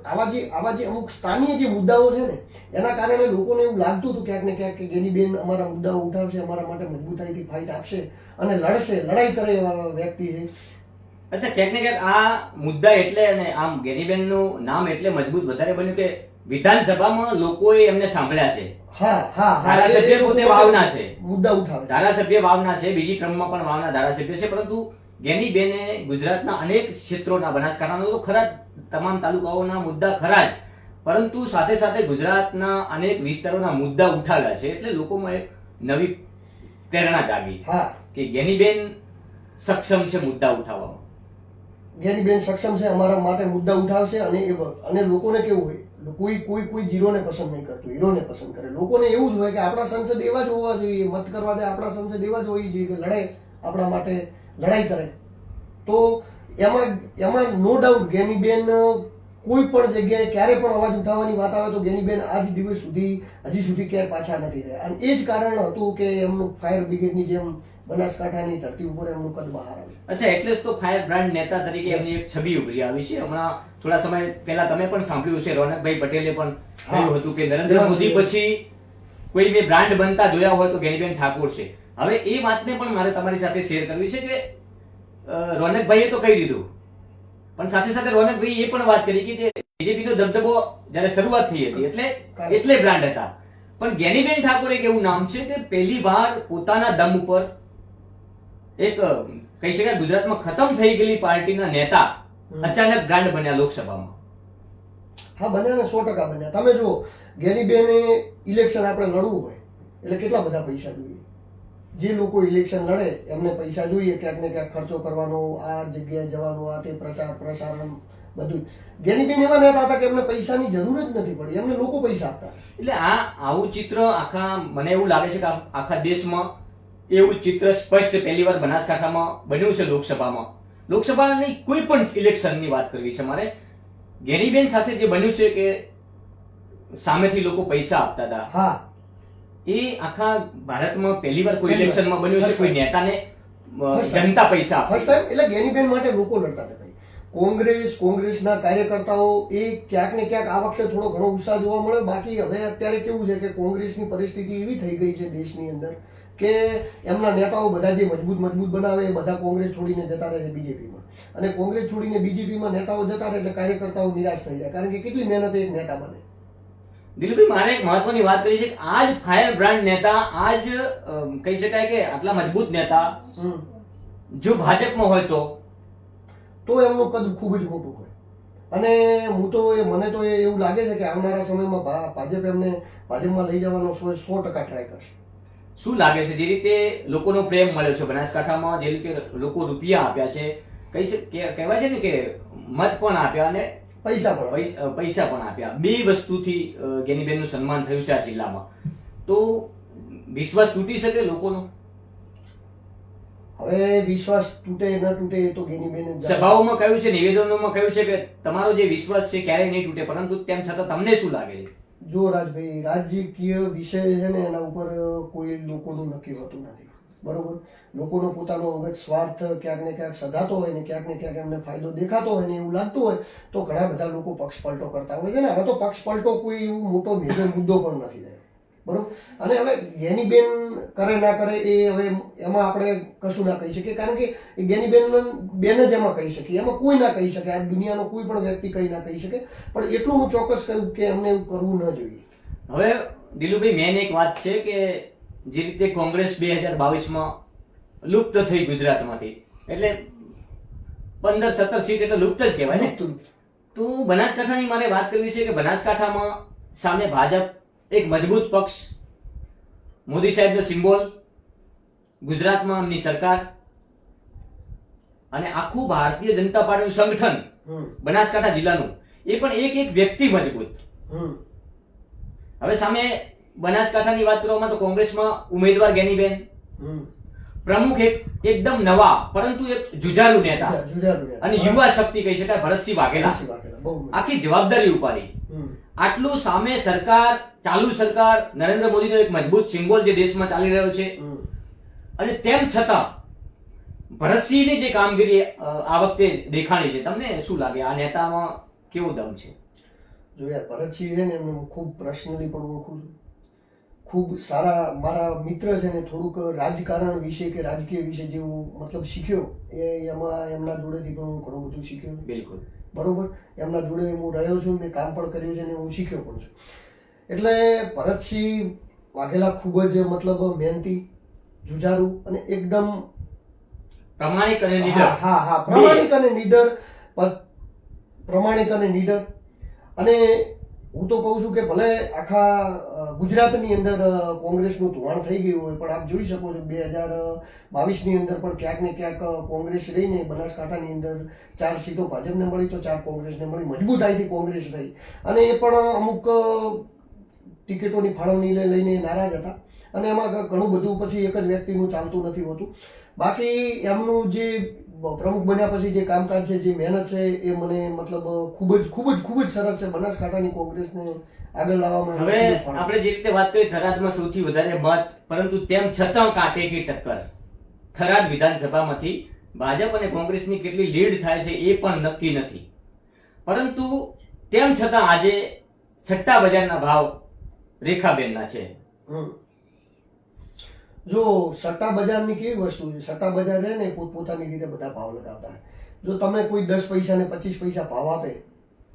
આવા જે અમુક સ્થાનિય જે મુદ્દાઓ છે ને એના કારણે લોકોને એવું લાગતું હતું ક્યાંક ને ક્યાંક કે ગેનીબેન અમારા મુદ્દાઓ ઉઠાવશે, અમારા માટે મજબૂતાઈથી ફાઇટ આપશે અને લડશે, લડાઈ કરે એવા વ્યક્તિ છે. અચ્છા, ક્યાંક ને ક્યાંક આ મુદ્દા એટલે અને આમ ગેનીબેન નું નામ એટલે મજબૂત વધારે બન્યું કે વિધાનસભામાં લોકોએ એમને સાંભળ્યા છે. ધારાસભ્ય પોતે વાવના છે, મુદ્દા ઉઠાવે, ધારાસભ્ય વાવના છે, બીજી ક્રમમાં પણ વાવના ધારાસભ્ય છે, પરંતુ ગેનીબેને ગુજરાતના અનેક ક્ષેત્રોના, બનાસકાંઠાના તો ખરા તમામ તાલુકાઓના મુદ્દા ખરા જ, પરંતુ સાથે સાથે ગુજરાતના અનેક વિસ્તારોના મુદ્દા ઉઠાવ્યા છે. એટલે લોકોમાં એક નવી પ્રેરણા જાગી કે ગેનીબેન સક્ષમ છે મુદ્દા ઉઠાવવામાં. ગેનીબેન સક્ષમ છે, અમારા માટે મુદ્દા ઉઠાવશે. અને લોકોને કેવું હોય, કોઈ ઝીરોને પસંદ નહીં કરતું, હીરોને પસંદ કરે. લોકોને એવું જ હોય કે આપણા સંસદ એવા જ હોવા જોઈએ, મત કરવા દે આપણા સંસદ એવા જ હોવી જોઈએ કે લડે, આપણા માટે લડાઈ કરે. તો એમાં નો ડાઉટ ગેનીબેન કોઈ પણ જગ્યાએ ક્યારે પણ અવાજ ઉઠાવવાની વાત આવે તો ગેનીબેન આજ દિવસ સુધી હજી સુધી ક્યાંય પાછા નથી રહ્યા. અને એ જ કારણ હતું કે એમનું ફાયર બ્રિગેડની જેમ બનાસકાંઠાની ધરતી ઉપર એમનું કદ બહાર આવ્યું. અચ્છા, એટલે જ તો ફાયર બ્રાન્ડ નેતા તરીકે એમની એક છબી ઉભરી આવી છે. હમણાં થોડા સમય પહેલા તમે પણ સાંભળ્યું છે, રોનકભાઈ પટેલે પણ કહ્યું હતું કે નરેન્દ્ર મોદી પછી કોઈ બે બ્રાન્ડ બનતા જોયા હોય તો ગેનીબેન ઠાકોર છે. હવે એ વાતને પણ મારે તમારી સાથે શેર કરવી છે કે રોનકભાઈએ તો કહી દીધું, પણ સાથે સાથે રોનકભાઈ એ પણ વાત કરી કે બીજેપી નો દબદબો જયારે શરૂઆત થઈ હતી એટલે બ્રાન્ડ હતા. પણ ગેનીબેન ઠાકોર એક એવું નામ છે કે પહેલી વાર પોતાના દમ ઉપર એક કહી શકાય ગુજરાતમાં ખતમ થઈ ગયેલી પાર્ટીના નેતા અચાનક બ્રાન્ડ બન્યા લોકસભામાં. હા, બન્યા ને 100% બન્યા. તમે જો ગેનીબેને ઇલેક્શન આપણે લડવું હોય એટલે કેટલા બધા પૈસા જોઈએ. જે લોકો ઇલેક્શન લડે એમને પૈસા જોઈએ, ક્યાંક ને ક્યાંક ખર્ચો કરવાનો, આ જગ્યાએ જવાનો, આ તે પ્રચાર પ્રસારણ બધું. ગેનીબેન એવા નેતા હતા કે એમને પૈસાની જરૂર જ નથી પડી, એમને લોકો પૈસા આપતા. એટલે આવું ચિત્ર આખા, મને એવું લાગે છે કે આખા દેશમાં એવું ચિત્ર સ્પષ્ટ પહેલી વાર બનાસકાંઠામાં બન્યું છે. લોકસભાની કોઈ પણ ઇલેક્શનની વાત કરવી છે મારે. ગેનીબેન સાથે જે બન્યું છે કે સામેથી લોકો પૈસા આપતા હતા, હા, એ આખા ભારતમાં પહેલી વાર કોઈ ઇલેક્શનમાં બન્યું છે. કોઈ નેતાને જનતા પૈસા આપે. First time. એટલે ગેનીબેન માટે લોકો લડતા હતા. કોંગ્રેસના કાર્યકર્તાઓ એ ક્યાંક ને ક્યાંક આ વખતે થોડો ઘણો ઉત્સાહ જોવા મળે. બાકી હવે અત્યારે કેવું છે કે કોંગ્રેસની પરિસ્થિતિ એવી થઈ ગઈ છે દેશની અંદર કે એમના નેતાઓ બધા જે મજબૂત બનાવે એ બધા કોંગ્રેસ છોડીને જતા રહે છે બીજેપીમાં. અને કોંગ્રેસ છોડીને બીજેપીમાં નેતાઓ જતા રહે એટલે કાર્યકર્તાઓ નિરાશ થઈ જાય, કારણ કે કેટલી મહેનત એક નેતા બને. દિલીપભાઈ, મારે એક મહત્વની વાત કરી છે કે આજ ફાયર બ્રાન્ડ નેતા, આજ કહી શકાય કે આટલા મજબૂત નેતા જો ભાજપમાં હોય તો એમનું કદ ખૂબ જ મોટું હોય. અને મને તો એવું લાગે છે કે આવનારા સમયમાં ભાજપ એમને ભાજપમાં લઈ જવાનો 100% ટ્રાય કરશે. શું લાગે છે, જે રીતે લોકોનો પ્રેમ મળ્યો છે બનાસકાંઠામાં, જે રીતે લોકો રૂપિયા આપ્યા છે, કહેવાય છે ને કે મત પણ આપ્યા અને પૈસા પણ આપ્યા, બે વસ્તુથી ગેનીબેનનું સન્માન થયું છે આ જિલ્લામાં, તો વિશ્વાસ તૂટી શકે લોકોનો? હવે વિશ્વાસ તૂટે ન તૂટે એ તો ગેનીબેન સભાઓમાં કહ્યું છે, નિવેદનોમાં કહ્યું છે કે તમારો જે વિશ્વાસ છે ક્યારેય નહીં તૂટે, પરંતુ તેમ છતાં તમને શું લાગે છે? જો રાજભાઈ, રાજકીય વિષય છે ને એના ઉપર કોઈ લોકોનું નક્કી હોતું નથી, બરોબર. લોકોનો પોતાનો અંગત સ્વાર્થ ક્યાંક ને ક્યાંક સધાતો હોય ને ક્યાંક ને ક્યાંક એમને ફાયદો દેખાતો હોય ને એવું લાગતું હોય તો ઘણા બધા લોકો પક્ષ પલટો કરતા હોય છે ને. હવે તો પક્ષ પલટો કોઈ એવું મોટો મેજર મુદ્દો પણ નથી રહ્યો, બરોબર. અને હવે ગેનીબેન કરે ના કરે એ હવે એમાં આપણે કશું ના કહી શકીએ, કારણ કે બેન જ એમાં કહી શકીએ, એમાં કોઈ ના કહી શકે. આ દુનિયાનો કોઈ પણ વ્યક્તિ કઈ ના કહી શકે, પણ એટલું હું ચોક્કસ કહ્યું કે એમને એવું કરવું ન જોઈએ. હવે દિલુભાઈ, મેન એક વાત છે કે જે રીતે કોંગ્રેસ 2022માં લુપ્ત થઈ ગુજરાતમાંથી, એટલે 15-17 સીટ એટલે લુપ્ત જ કહેવાય ને. તો બનાસકાંઠાની મારે વાત કરવી છે કે બનાસકાંઠામાં સામે ભાજપ એક મજબૂત પક્ષ, મોદી સાહેબનો સિમ્બોલ, ગુજરાતમાં એમની સરકાર અને આખું ભારતીય જનતા પાર્ટીનું સંગઠન બનાસકાંઠા જિલ્લાનું, એ પણ એક વ્યક્તિ મજબૂત. હવે સામે બનાસકાંઠાની વાત કરવામાં તો કોંગ્રેસમાં ઉમેદવાર ગેનીબેન, હમ. પ્રમુખ એકદમ નવા પરંતુ એક જુજારુ નેતા જુજારુ નેતા. અને યુવા શક્તિ કહી શકાય ભરતસિંહ વાઘેલા ભરતસિંહ વાઘેલા, બહુ મોટું. આખી જવાબદારી ઉપાડી. હમ. આટલું સામે સરકાર, ચાલુ સરકાર, નરેન્દ્ર મોદીનો એક મજબૂત સિમ્બોલ જે દેશમાં ચાલી રહ્યો છે, હમ. અને તેમ છતાં ભરતસિંહની જે કામગીરી આ વખતે દેખાણી છે, તમને શું લાગે આ નેતામાં કેવો દમ છે? જો યાર, ભરતસિંહ છે ને એમને હું ખૂબ પર્સનલી પણ ઓળખું છું. ખૂબ સારા મારા મિત્ર છે ને. થોડુંક રાજકારણ વિશે કે રાજકીય વિશે જેવું મતલબ શીખ્યો એમાં એમના જોડેથી પણ હું ઘણું બધું શીખ્યો. બિલકુલ બરોબર. એમના જોડે હું રહ્યો છું, મેં કામ પણ કર્યું છે અને હું શીખ્યો પણ છું. એટલે ભરતસિંહ વાઘેલા ખૂબ જ મતલબ મહેનતી, જુજારુ અને એકદમ પ્રમાણિક અને નીડર. હા હા પ્રામાણિક અને નીડર. પ્રમાણિક અને નીડર. અને હું તો કહું છું કે ભલે આખા ગુજરાતની અંદર કોંગ્રેસનું ધોવાણ થઈ ગયું હોય, પણ આપ જોઈ શકો છો 2022ની અંદર પણ ક્યાંક ને ક્યાંક કોંગ્રેસ રહીને બનાસકાંઠાની અંદર 4 સીટો ભાજપને મળી તો 4 કોંગ્રેસને મળી. મજબૂતાઈથી કોંગ્રેસ રહી. અને એ પણ અમુક ટિકિટોની ફાળવણી લઈને નારાજ હતા. અને એમાં ઘણું બધું પછી એક જ વ્યક્તિનું ચાલતું નથી હોતું. બાકી એમનું જે પ્રમુખ બન્યા પછી જે કામકાજ છે, જે મહેનત છે, એ મને મતલબ ખૂબ જ સરસ છે. બનાસકાંઠાની કોંગ્રેસને આગળ લાવવામાં હવે આપણે જે રીતે વાત કરી થરાદમાં સૌથી વધારે મત, પરંતુ તેમ છતાં કાંટેકી ટક્કર. થરાદ વિધાનસભામાંથી ભાજપ અને કોંગ્રેસની કેટલી લીડ થાય છે એ પણ નક્કી નથી. પરંતુ તેમ છતાં આજે સટ્ટા બજારના ભાવ રેખાબેનના છે. જો સટ્ટા બજારની કેવી વસ્તુ છે, સટ્ટા બજાર છે ને પોતપોતાની રીતે બધા ભાવ લગાવતા હોય. જો તમે કોઈ 10 પૈસા ને 25 પૈસા ભાવ આપે,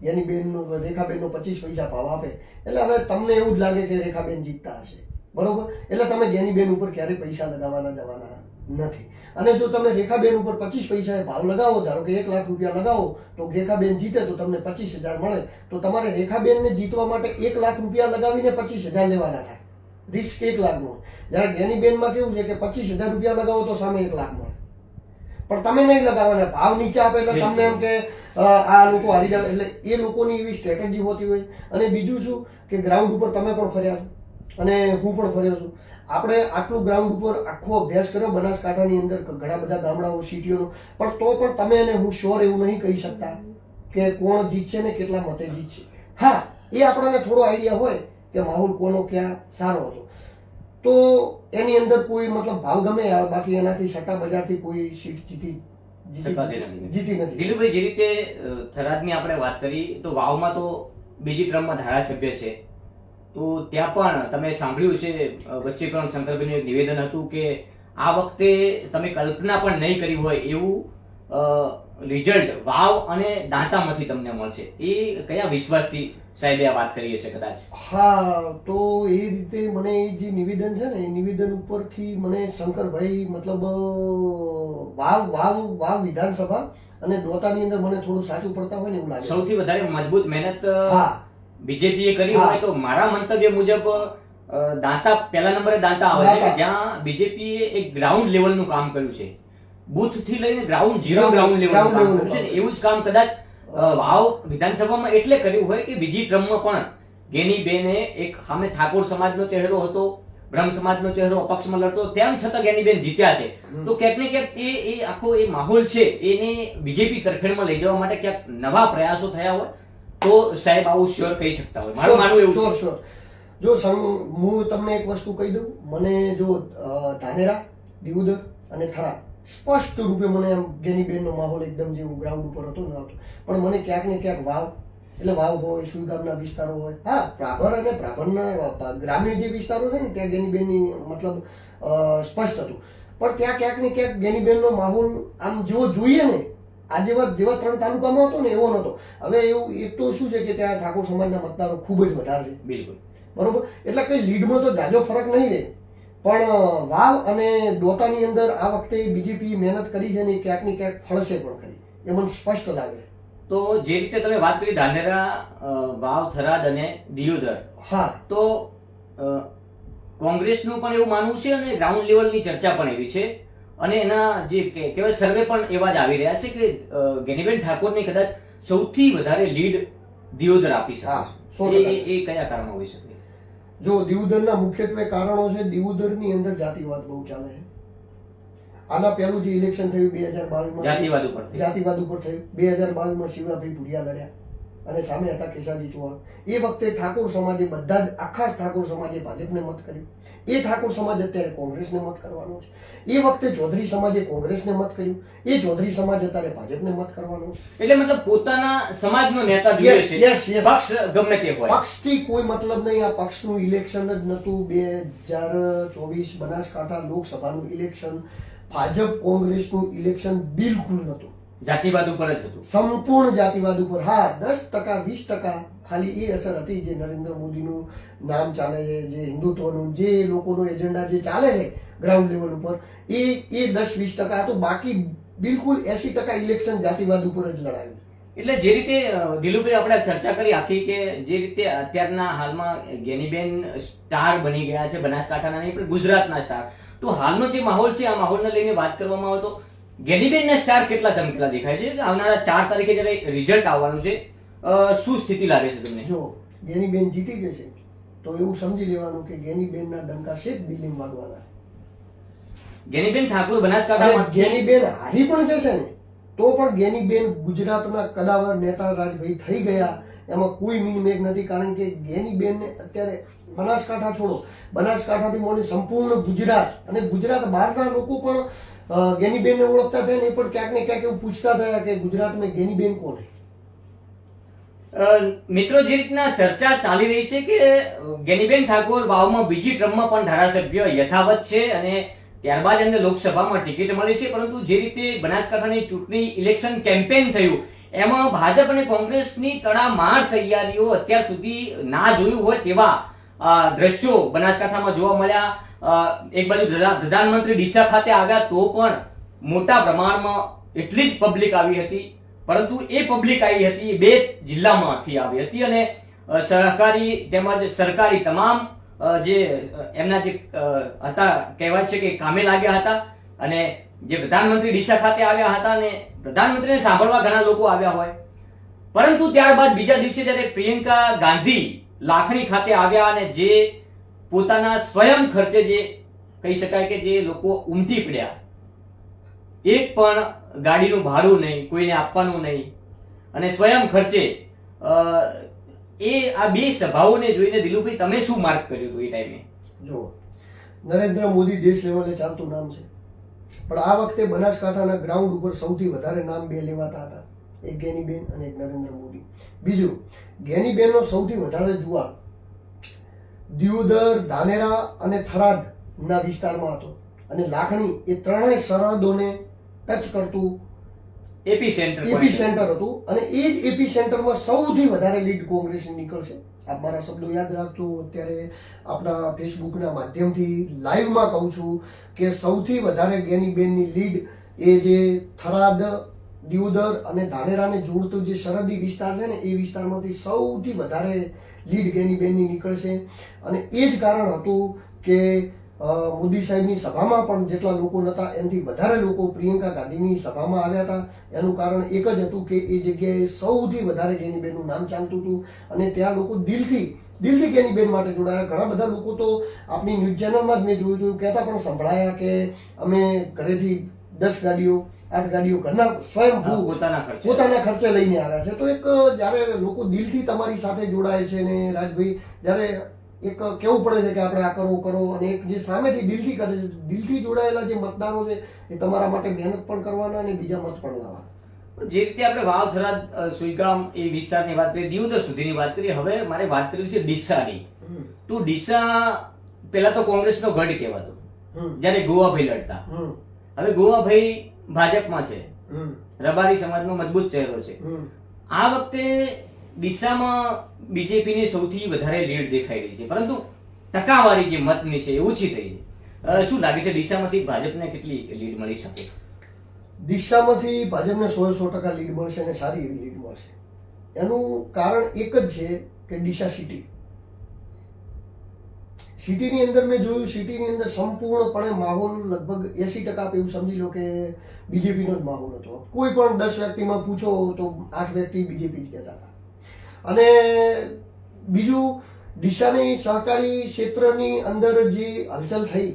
એની બેનનો રેખાબેનનો 25 પૈસા ભાવ આપે, એટલે હવે તમને એવું જ લાગે કે રેખાબેન જીતતા હશે. બરોબર. એટલે તમે ગેનીબેન ઉપર ક્યારેય પૈસા લગાવવાના જવાના નથી. અને જો તમે રેખાબેન ઉપર 25 પૈસા ભાવ લગાવો, ધારો કે 1 લાખ રૂપિયા લગાવો, તો રેખાબેન જીતે તો તમને 25,000 મળે. તો તમારે રેખાબેનને જીતવા માટે 1 લાખ રૂપિયા લગાવીને 25,000 લેવાના થાય. રિસ્ક 1 લાખનો. જ્યારે ગેનીબેનમાં કેવું છે કે 25,000 રૂપિયા લગાવો તો સામે 1 લાખ મળે. પણ તમે નહીં લગાવવાના. ભાવ નીચે આપે એટલે તમને એમ કે આ લોકો હારી જાય. એટલે એ લોકોની એવી સ્ટ્રેટેજી હોતી હોય. અને બીજું શું કે ગ્રાઉન્ડ ઉપર તમે પણ ફર્યા છો અને હું પણ ફર્યો છું. આપણે આટલું ગ્રાઉન્ડ ઉપર આખો અભ્યાસ કર્યો બનાસકાંઠાની અંદર ઘણા બધા ગામડાઓ, સિટીઓનો, પણ તો પણ તમે અને હું શ્યોર એવું નહીં કહી શકતા કે કોણ જીતશે ને કેટલા મતે જીતશે. હા, એ આપણને થોડો આઈડિયા હોય કે માહોલ કોનો ક્યાં સારો હતો, તો એની અંદર કોઈ મતલબ ભાવ ગમે આવે. બાકી એનાથી સટ્ટા બજારથી કોઈ સીટ જીતી નથી. દિલુભાઈ, જે રીતે થરાદની આપણે વાત કરી, તો વાવમાં તો બીજી ક્રમમાં ધારાસભ્ય છે, તો ત્યાં પણ તમે સાંભળ્યું છે વચ્ચે પણ શંકરભાઈનું એક નિવેદન હતું કે આ વખતે તમે કલ્પના પણ નહીં કરી હોય એવું રિઝલ્ટ વાવ અને દાંતામાંથી તમને મળશે. એ કયા વિશ્વાસથી સાહેબે આ વાત કરી હશે કદાચ? હા, તો એ રીતે મને જે નિવેદન છે ને, એ નિવેદન ઉપરથી મને શંકરભાઈ મતલબ વાવ વિધાનસભા અને દોતાની અંદર મને થોડું સાચું પડતા હોય ને એવું લાગે. સૌથી વધારે મજબૂત મહેનત બીજેપીએ કરી હોય તો મારા મંતવ્ય મુજબ દાંતા પહેલા નંબરે દાંતા આવે છે, જ્યાં બીજેપીએ એક ગ્રાઉન્ડ લેવલનું કામ કર્યું છે. બુથ થી લઈને ગ્રાઉન્ડ ઝીરો ગ્રાઉન્ડ લેવલનું કામ કર્યું છે. એવું જ કામ કદાચ વાવ વિધાનસભામાં એટલે કર્યું હોય કે બીજી ક્રમમાં પણ ગેનીબેને એક સામે ઠાકોર સમાજનો ચહેરો હતો, બ્રહ્મ સમાજનો ચહેરો અપક્ષમાં લડતો, તેમ છતાં ગેનીબેન જીત્યા છે. તો ક્યાંક ને ક્યાંક એ આખો એ માહોલ છે એને બીજેપી તરફેણમાં લઈ જવા માટે ક્યાંક નવા પ્રયાસો થયા હોય તો સાહેબ આવું શ્યોર કહી શકતા હોય. મારું માનવું એવું છે. જો હું તમને એક વસ્તુ કહી દઉં, મને જો ધાનેરા, દિયોદર અને થરાદ સ્પષ્ટ રૂપે મને આમ ગેનીબેનનો માહોલ એકદમ જેવું ગ્રાઉન્ડ ઉપર હતો ને આવતો. પણ મને ક્યાંક ને ક્યાંક વાવ, એટલે વાવ હોય, સુઈગામના વિસ્તારો હોય, હા પ્રાભર અને પ્રાભરના ગ્રામીણ જે વિસ્તારો છે ને ત્યાં ગેનીબેનની મતલબ સ્પષ્ટ હતું. પણ ત્યાં ક્યાંક ને ક્યાંક ગેનીબેનનો માહોલ આમ જેવો જોઈએ ને આ જેવા 3 તાલુકામાં હતો ને એવો નહોતો. હવે એવું એક તો શું છે કે ત્યાં ઠાકોર સમાજના મતદારો ખૂબ જ વધારે છે. બિલકુલ બરોબર. એટલે કઈ લીડમાં તો જાજો ફરક નહીં રહે. પણ વાવ અને દોતાની અંદર આ વખતે બીજેપી મહેનત કરી છે ને ક્યાંક ને ક્યાંક ફળશે પણ ખરી, એ મને સ્પષ્ટ લાગે. તો જે રીતે તમે વાત કરી ધાનેરા, વાવ, થરાદ અને દિયોદર, હા, તો કોંગ્રેસનું પણ એવું માનવું છે અને ગ્રાઉન્ડ લેવલની ચર્ચા પણ એવી છે અને એના જે કહેવાય સર્વે પણ એવા જ આવી રહ્યા છે કે ગેનીબેન ઠાકોરને કદાચ સૌથી વધારે લીડ દિયોદર આપી શકે. એ કયા કારણો હોઈ શકે? જો દીવદરના મુખ્યત્વે કારણો છે. દીવદરની અંદર જાતિવાદ બહુ ચાલે છે. આના પહેલું જે ઇલેક્શન થયું 2022 જાતિવાદ ઉપર થયું. જાતિવાદ ઉપર થયું. 2022 શિવાભાઈ ભુડિયા લડ્યા અને સામે હતા કેશાજી ચૌહાણ. એ વખતે ઠાકોર સમાજે બધા જ આખા જ ઠાકોર સમાજે ભાજપને મત કર્યું. એ ઠાકોર સમાજ અત્યારે કોંગ્રેસને મત કરવાનો છે. એ વખતે ચૌધરી સમાજે કોંગ્રેસને મત કર્યું. એ ચૌધરી સમાજ અત્યારે ભાજપને મત કરવાનો છે. એટલે મતલબ પોતાના સમાજનો નેતા જોઈએ છે. Yes, yes. પક્ષ ગમે તે હોય. પક્ષથી કોઈ મતલબ નહીં. આ પક્ષનું ઇલેક્શન જ નતું. 2024 બનાસકાંઠા લોકસભાનું ઇલેક્શન ભાજપ કોંગ્રેસનું ઇલેક્શન બિલકુલ નતું. જાતિવાદ ઉપર જ હતું. સંપૂર્ણ જાતિવાદ ઉપર. હા, 10% 20% ખાલી એ અસર હતી જે નરેન્દ્ર મોદીનું નામ ચાલે છે, જે હિન્દુત્વનું જે લોકોનો એજન્ડા જે ચાલે છે ગ્રાઉન્ડ લેવલ ઉપર, એ 10-20% હતું. બાકી બિલકુલ 80% ઇલેક્શન જાતિવાદ ઉપર જ લડાયું. એટલે જે રીતે દિલુભાઈ આપણે ચર્ચા કરી આખી કે જે રીતે અત્યારના હાલમાં ગેનીબેન સ્ટાર બની ગયા છે બનાસકાંઠાના નહીં પણ ગુજરાતના સ્ટાર, તો હાલનો જે માહોલ છે આ માહોલને લઈને વાત કરવામાં આવે તો ગેનીબેનના સ્ટાર કેટલા ચમકેલા દેખાય છે? આવનારા 4 તારીખે જ્યારે રિઝલ્ટ આવવાનું છે, શું સ્થિતિ લાગે છે તમને? જો ગેનીબેન જીતી જશે તો એવું સમજી લેવાનું કે ગેનીબેનના ડંકા શેઠ દિલ્હી મારવાના. ગેનીબેન ઠાકોર બનાસકાંઠામાં ગેનીબેન હારી પણ જશે ને તો પણ ગેનીબેન ગુજરાતના કદાવર નેતા રાજભાઈ થઈ ગયા, એમાં કોઈ મિનમેક નથી. કારણ કે ગેનીબેનને અત્યારે બનાસકાંઠા છોડો, બનાસકાંઠાથી મોડી સંપૂર્ણ ગુજરાત અને ગુજરાત બહારના લોકો પણ ગેનીબેનને ઓળખતા થયા ને એ પણ ક્યાંક ને ક્યાંક એવું પૂછતા થયા કે ગુજરાતમાં ગેનીબેન કોણ? મિત્રો, જે રીતના ચર્ચા ચાલી રહી છે કે ગેનીબેન ઠાકોર વાવમાં બીજી ટર્મમાં પણ ધારાસભ્ય યથાવત છે અને ત્યારબાદ એમને લોકસભામાં ટિકિટ મળી છે, પરંતુ જે રીતે બનાસકાંઠાની ચૂંટણી ઇલેક્શન કેમ્પેન થયું એમાં ભાજપ અને કોંગ્રેસની તડામાર તૈયારીઓ અત્યાર સુધી ના જોયું હોય તેવા દ્રશ્યો બનાસકાંઠામાં જોવા મળ્યા. એક બાજુ પ્રધાનમંત્રી ડીસા ખાતે આવ્યા તો પણ મોટા પ્રમાણમાં એટલી જ પબ્લિક આવી હતી, પરંતુ એ પબ્લિક આવી હતી 2 જિલ્લામાંથી આવી હતી અને સહકારી તેમજ સરકારી તમામ જે એમના જે હતા કહેવાય છે કે કામે લાગ્યા હતા. અને જે પ્રધાનમંત્રી ડીસા ખાતે આવ્યા હતા અને પ્રધાનમંત્રીને સાંભળવા ઘણા લોકો આવ્યા હોય, પરંતુ ત્યારબાદ બીજા દિવસે જ્યારે પ્રિયંકા ગાંધી લાખણી ખાતે આવ્યા અને જે પોતાના સ્વયં ખર્ચે જે કહી શકાય કે જે લોકો ઉમટી પડ્યા, એક પણ ગાડીનું ભાડું નહીં, કોઈને આપવાનું નહીં અને સ્વયં ખર્ચે, એ આ 2 સભાઓને જોઈને દિલુભાઈ તમે શું માર્ક કર્યું હતું એ ટાઈમે? જો નરેન્દ્ર મોદી દેશ લેવલે ચાલતું નામ છે, પણ આ વખતે બનાસકાંઠાના ગ્રાઉન્ડ ઉપર સૌથી વધારે નામ 2 લેવાતા હતા, એક ગેનીબેન અને એક નરેન્દ્ર મોદી. બીજું, ગેનીબેનનો સૌથી વધારે જુવાળ દિયોદર, ધાનેરા અને થરાદના વિસ્તારમાં હતો અને લાખણી એ ત્રણેય સરહદોને ટચ કરતું એપી સેન્ટર હતું અને એ જ એપી સેન્ટરમાં સૌથી વધારે લીડ કોંગ્રેસની નીકળશે. આપ મારા શબ્દો યાદ રાખજો. અત્યારે આપણા ફેસબુકના માધ્યમથી લાઈવમાં કહું છું કે સૌથી વધારે ગેનીબેનની લીડ એ જે થરાદ, દિયોદર અને ધાનેરાને જોડતો જે સરહદી વિસ્તાર છે ને એ વિસ્તારમાંથી સૌથી વધારે લીડ ગેનીબેનની નીકળશે. અને એ જ કારણ હતું કે મોદી સાહેબની સભામાં પણ જેટલા લોકો નહોતા એનાથી વધારે લોકો પ્રિયંકા ગાંધીની સભામાં આવ્યા હતા. એનું કારણ એક જ હતું કે એ જગ્યાએ સૌથી વધારે ગેનીબેનનું નામ ચાલતું હતું અને ત્યાં લોકો દિલથી ગેનીબેન માટે જોડાયા. ઘણા બધા લોકો તો આપણી ન્યૂઝ ચેનલમાં જ મેં જોયું કહેતા પણ સંભળાયા કે અમે ઘરેથી 10 ગાડીઓ 8 ગાડીઓ ઘરના સ્વયં પોતાના ખર્ચે લઈને આવ્યા છે. તો એક જયારે લોકો દિલથી તમારી સાથે જોડાય છે ને રાજભાઈ, જયારે એક કેવું પડે છે કે આપણે આ કરો અને એક જે સામેથી દિલથી કરે છે, દિલથી જોડાયેલા જે મતદારો છે એ તમારા માટે મહેનત પણ કરવાના અને બીજા મત પણ લાવવાના. જે રીતે આપણે વાવ, થરાદ, સુઈગામ એ વિસ્તારની વાત કરી, દિયોદર સુધીની વાત કરી, હવે મારે વાત કરવી છે ડીસાની. તો ડીસા પેલા તો કોંગ્રેસનો ગઢ કહેવાતો જયારે ગોવાભાઈ લડતા. હવે ગોવાભાઈ ભાજપમાં છે, રબારી સમાજનો મજબૂત ચહેરો છે. આ વખતે ડીસામાં બીજેપીની સૌથી વધારે લીડ દેખાઈ રહી છે, પરંતુ ટકાવારી જે મતની છે એ ઓછી થઈ છે. શું લાગે છે ડીસામાંથી ભાજપને કેટલી લીડ મળી શકે? ડીસામાંથી ભાજપને 100% લીડ મળશે અને સારી એવી લીડ મળશે. એનું કારણ એક જ છે કે ડીસા સિટીની અંદર મેં જોયું, સિટીની અંદર સંપૂર્ણપણે માહોલ લગભગ 80% એવું સમજી લો કે બીજેપીનો જ માહોલ હતો. કોઈ પણ 10 વ્યક્તિમાં પૂછો તો 8 વ્યક્તિ બીજેપી જ કહેતા હતા. અને બીજું ડીસાની સહકારી ક્ષેત્રની અંદર જે હલચલ થઈ,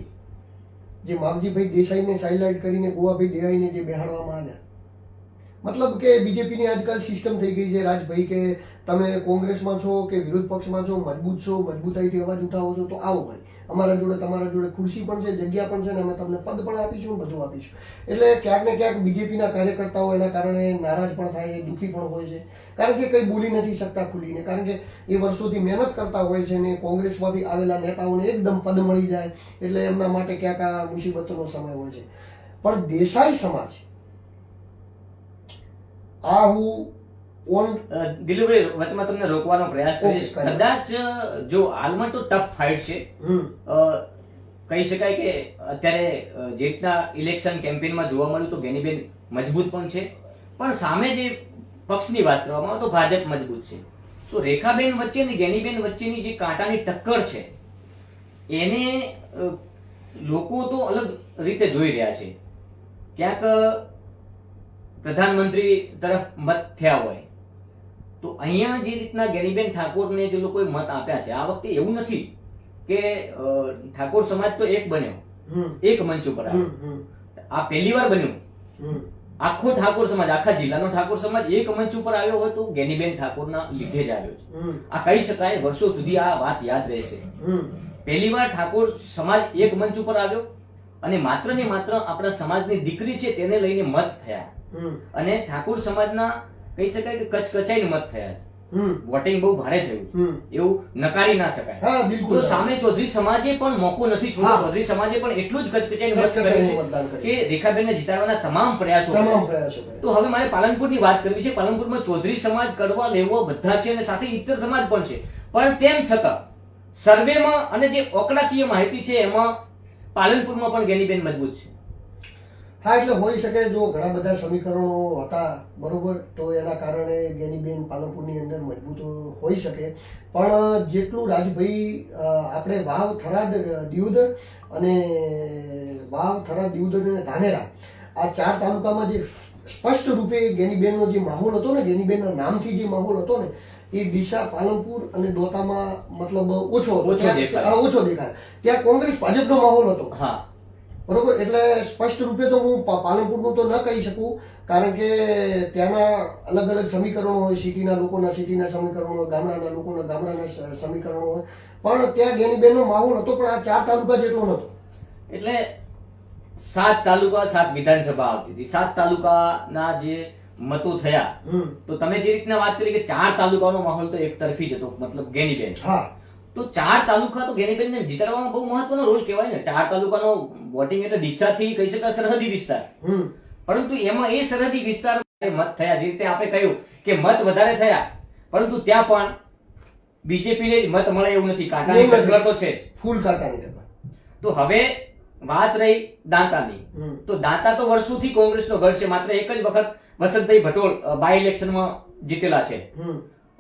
જે માવજીભાઈ દેસાઈને સાઇલાઇટ કરીને ગોવાભાઈ દેવાઈને જે બેહાડવામાં આવ્યા, મતલબ કે બીજેપીની આજકાલ સિસ્ટમ થઈ ગઈ છે રાજભાઈ કે તમે કોંગ્રેસમાં છો કે વિરોધ પક્ષમાં છો, મજબૂત છો, મજબૂતાઈથી અવાજ ઉઠાવો છો તો આવો ભાઈ, અમારા જોડે તમારા જોડે ખુરશી પણ છે, જગ્યા પણ છે ને અમે તમને પદ પણ આપીશું, બધું આપીશું. એટલે ક્યાંક ને ક્યાંક બીજેપીના કાર્યકર્તાઓ એના કારણે નારાજ પણ થાય છે, દુઃખી પણ હોય છે, કારણ કે કંઈ બોલી નથી શકતા ખુલીને, કારણ કે એ વર્ષોથી મહેનત કરતા હોય છે ને કોંગ્રેસમાંથી આવેલા નેતાઓને એકદમ પદ મળી જાય એટલે એમના માટે ક્યાંક આ મુસીબતનો સમય હોય છે. પણ દેસાઈ સમાજ આ હું દિલુભાઈ વચમાં તમને રોકવાનો પ્રયાસ કરીશ. કદાચ જો હાલમાં તો ટફ ફાઇટ છે, કહી શકાય કે અત્યારે જે રીતના ઇલેક્શન કેમ્પેનમાં જોવા મળ્યું તો ગેનીબેન મજબૂત પણ છે, પણ સામે જે પક્ષની વાત કરવામાં આવે તો ભાજપ મજબૂત છે. તો રેખાબેન વચ્ચે અને ગેનીબેન વચ્ચેની જે કાંટાની ટક્કર છે એને લોકો તો અલગ રીતે જોઈ રહ્યા છે. ક્યાંક પ્રધાનમંત્રી તરફ મત થયા હોય તો અહીંયા જે રીતના ગેનીબેન ઠાકોરને જે લોકોએ મત આપ્યા છે, આ વખતે એવું નથી કે ઠાકોર સમાજ તો એક બન્યો, એક મંચ ઉપર આવ્યો. આ પહેલી વાર બન્યું. આખો ઠાકોર સમાજ, આખા જિલ્લાનો ઠાકોર સમાજ એક મંચ ઉપર આવ્યો હોય તો ગેનીબેન ઠાકોરના લીધે જ આવ્યો છે. આ કહી શકાય, વર્ષો સુધી આ વાત યાદ રહેશે. પહેલી વાર ઠાકોર સમાજ એક મંચ ઉપર આવ્યો અને માત્ર ને માત્ર આપણા સમાજની દીકરી છે તેને લઈને મત થયા અને ઠાકોર સમાજના કહી શકાય કે કચકચાઈને મત થયા છે. વોટિંગ બહુ ભારે થયું, એવું નકારી ના શકાય. તો સામે ચૌધરી સમાજે પણ મોકો નથી છોડ્યો. ચૌધરી સમાજે પણ એટલું જ કચકચાઈને મત કર્યું કે રેખાબેનને જીતાડવાના તમામ પ્રયાસો કર્યા. તો હવે મારે પાલનપુરની વાત કરવી છે. પાલનપુરમાં ચૌધરી સમાજ, કડવા, લેવો બધા છે અને સાથે ઇતર સમાજ પણ છે, પણ તેમ છતાં સર્વેમાં અને જે આંકડાકીય માહિતી છે એમાં પાલનપુરમાં પણ ગેનીબેન મજબૂત છે. હા, એટલે હોઈ શકે જો ઘણા બધા સમીકરણો હતા બરોબર, તો એના કારણે ગેનીબેન પાલનપુરની અંદર મજબૂત હોઈ શકે. પણ જેટલું રાજભાઈ આપણે વાવ, થરાદ, દિયોદર અને ધાનેરા આ 4 તાલુકામાં જે સ્પષ્ટ રૂપે ગેનીબેનનો જે માહોલ હતો ને, ગેનીબેનના નામથી જે માહોલ હતો ને, એ ડીસા, પાલનપુર અને દોતામાં મતલબ ઓછો દેખાય. ત્યાં કોંગ્રેસ ભાજપનો માહોલ હતો. હા બરોબર, એટલે સ્પષ્ટ રૂપે તો હું પાલનપુરનું તો ન કહી શકું, કારણ કે ત્યાંના અલગ અલગ સમીકરણો હોય, સિટીના લોકોના સિટીના સમીકરણો હોય, ગામડાના લોકોના ગામડાના સમીકરણો હોય, પણ ત્યાં ગેનીબેનનો માહોલ હતો, પણ આ 4 તાલુકા જેટલો નહોતો. એટલે 7 તાલુકા 7 વિધાનસભા આવતી હતી. 7 તાલુકાના જે મતો થયા તો તમે જે રીતના વાત કરી કે 4 તાલુકાનો માહોલ તો એક તરફી જ હતો, મતલબ ગેનીબેન. હા, તો 4 તાલુકા તો ગેનીબેનને જીતાડવામાં બહુ મહત્વનો રોલ કહેવાય ને. 4 તાલુકાનો વોટિંગ એટલે ડીસાથી કહી શકાય સરહદી વિસ્તાર, પરંતુ એમાં એ સરહદી વિસ્તાર મત થયા, જે રીતે આપણે કહ્યું કે મત વધારે થયા, પરંતુ ત્યાં પણ બીજેપીને જ મત મળે એવું નથી. કાંટાની ટક્કર તો છે, ફૂલ કાંટાની ટક્કર. તો હવે વાત રહી દાંતાની, તો દાંતા તો વર્ષોથી કોંગ્રેસનો ગઢ છે. માત્ર એક જ વખત વસંતભાઈ ભટોળ બાય ઇલેક્શનમાં જીતેલા છે.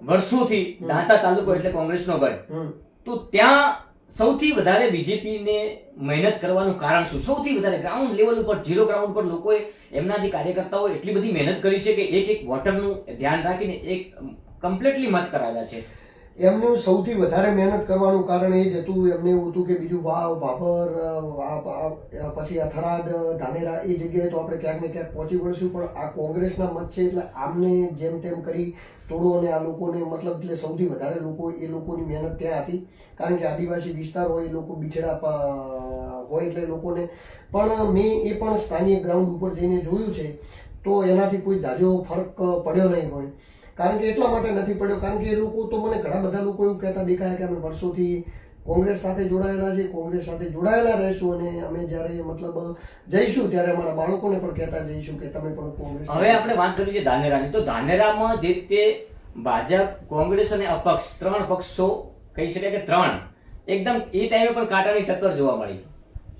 વર્ષોથી દાંતા તાલુકો એટલે કોંગ્રેસનો ગઢ. તો ત્યાં સૌથી વધારે બીજેપીને મહેનત કરવાનું કારણ શું? સૌથી વધારે ગ્રાઉન્ડ લેવલ ઉપર, ઝીરો ગ્રાઉન્ડ પર લોકોએ, એમના જે કાર્યકર્તાઓ એટલી બધી મહેનત કરી છે કે એક એક વોટરનું ધ્યાન રાખીને એક કમ્પ્લીટલી મત કરાવ્યા છે. એમનું સૌથી વધારે મહેનત કરવાનું કારણ એ જ હતું, એમને એવું હતું કે બીજું વાવ, ભાભર, પછી આ થરાદ, ધાનેરા એ જગ્યાએ તો આપણે ક્યાંક ને ક્યાંક પહોંચી વળશું, પણ આ કોંગ્રેસના મત છે એટલે આમને જેમ તેમ કરી તોડો અને આ લોકોને મતલબ એટલે સૌથી વધારે લોકો, એ લોકોની મહેનત ત્યાં હતી, કારણ કે આદિવાસી વિસ્તાર હોય, એ લોકો બિછડા હોય એટલે લોકોને. પણ મેં એ પણ સ્થાનિક ગ્રાઉન્ડ ઉપર જઈને જોયું છે તો એનાથી કોઈ જાજો ફરક પડ્યો નહીં હોય. કારણ કે એટલા માટે નથી પડ્યો, કારણ કે એ લોકો તો મને ઘણા બધા લોકો એવું કહેતા દેખાય કે અમે વર્ષોથી કોંગ્રેસ સાથે જોડાયેલા છે, કોંગ્રેસ સાથે જોડાયેલા રહેશું અને અમે જ્યારે મતલબ જઈશું ત્યારે અમારા બાળકોને પણ કહેતા જઈશું કે તમે પણ કોંગ્રેસ. હવે આપણે વાત કરી છે ધાનેરાની, તો ધાનેરામાં જે રીતે ભાજપ, કોંગ્રેસ અને અપક્ષ 3 પક્ષો કહી શકાય કે 3 એકદમ એ ટાઈમે પણ કાંટાની ટક્કર જોવા મળી.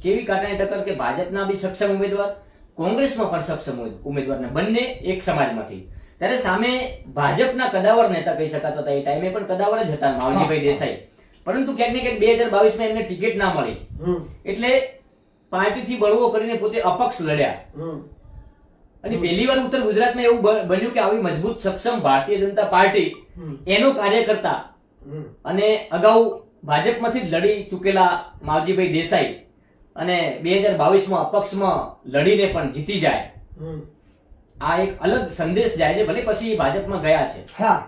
કેવી કાંટાની ટક્કર કે ભાજપના બી સક્ષમ ઉમેદવાર, કોંગ્રેસમાં પણ સક્ષમ ઉમેદવારને, બંને એક સમાજમાંથી. ત્યારે સામે ભાજપના કદાવર નેતા કહી શકાતા હતા, એ ટાઈમે પણ કદાવર જ હતા, માવજીભાઈ દેસાઈ. પરંતુ ક્યાંક ને ક્યાંક 2022માં એમને ટિકિટ ના મળી એટલે પાર્ટીથી બળવો કરીને પોતે અપક્ષ લડ્યા. અને પહેલી વાર ઉત્તર ગુજરાતમાં એવું બન્યું કે આવી મજબૂત સક્ષમ ભારતીય જનતા પાર્ટી એનો કાર્યકર્તા અને અગાઉ ભાજપમાંથી જ લડી ચૂકેલા માવજીભાઈ દેસાઈ અને 2022માં અપક્ષમાં લડીને પણ જીતી જાય, આ એક અલગ સંદેશ જાય છે. ભલે પછી ભાજપમાં ગયા છે. હા,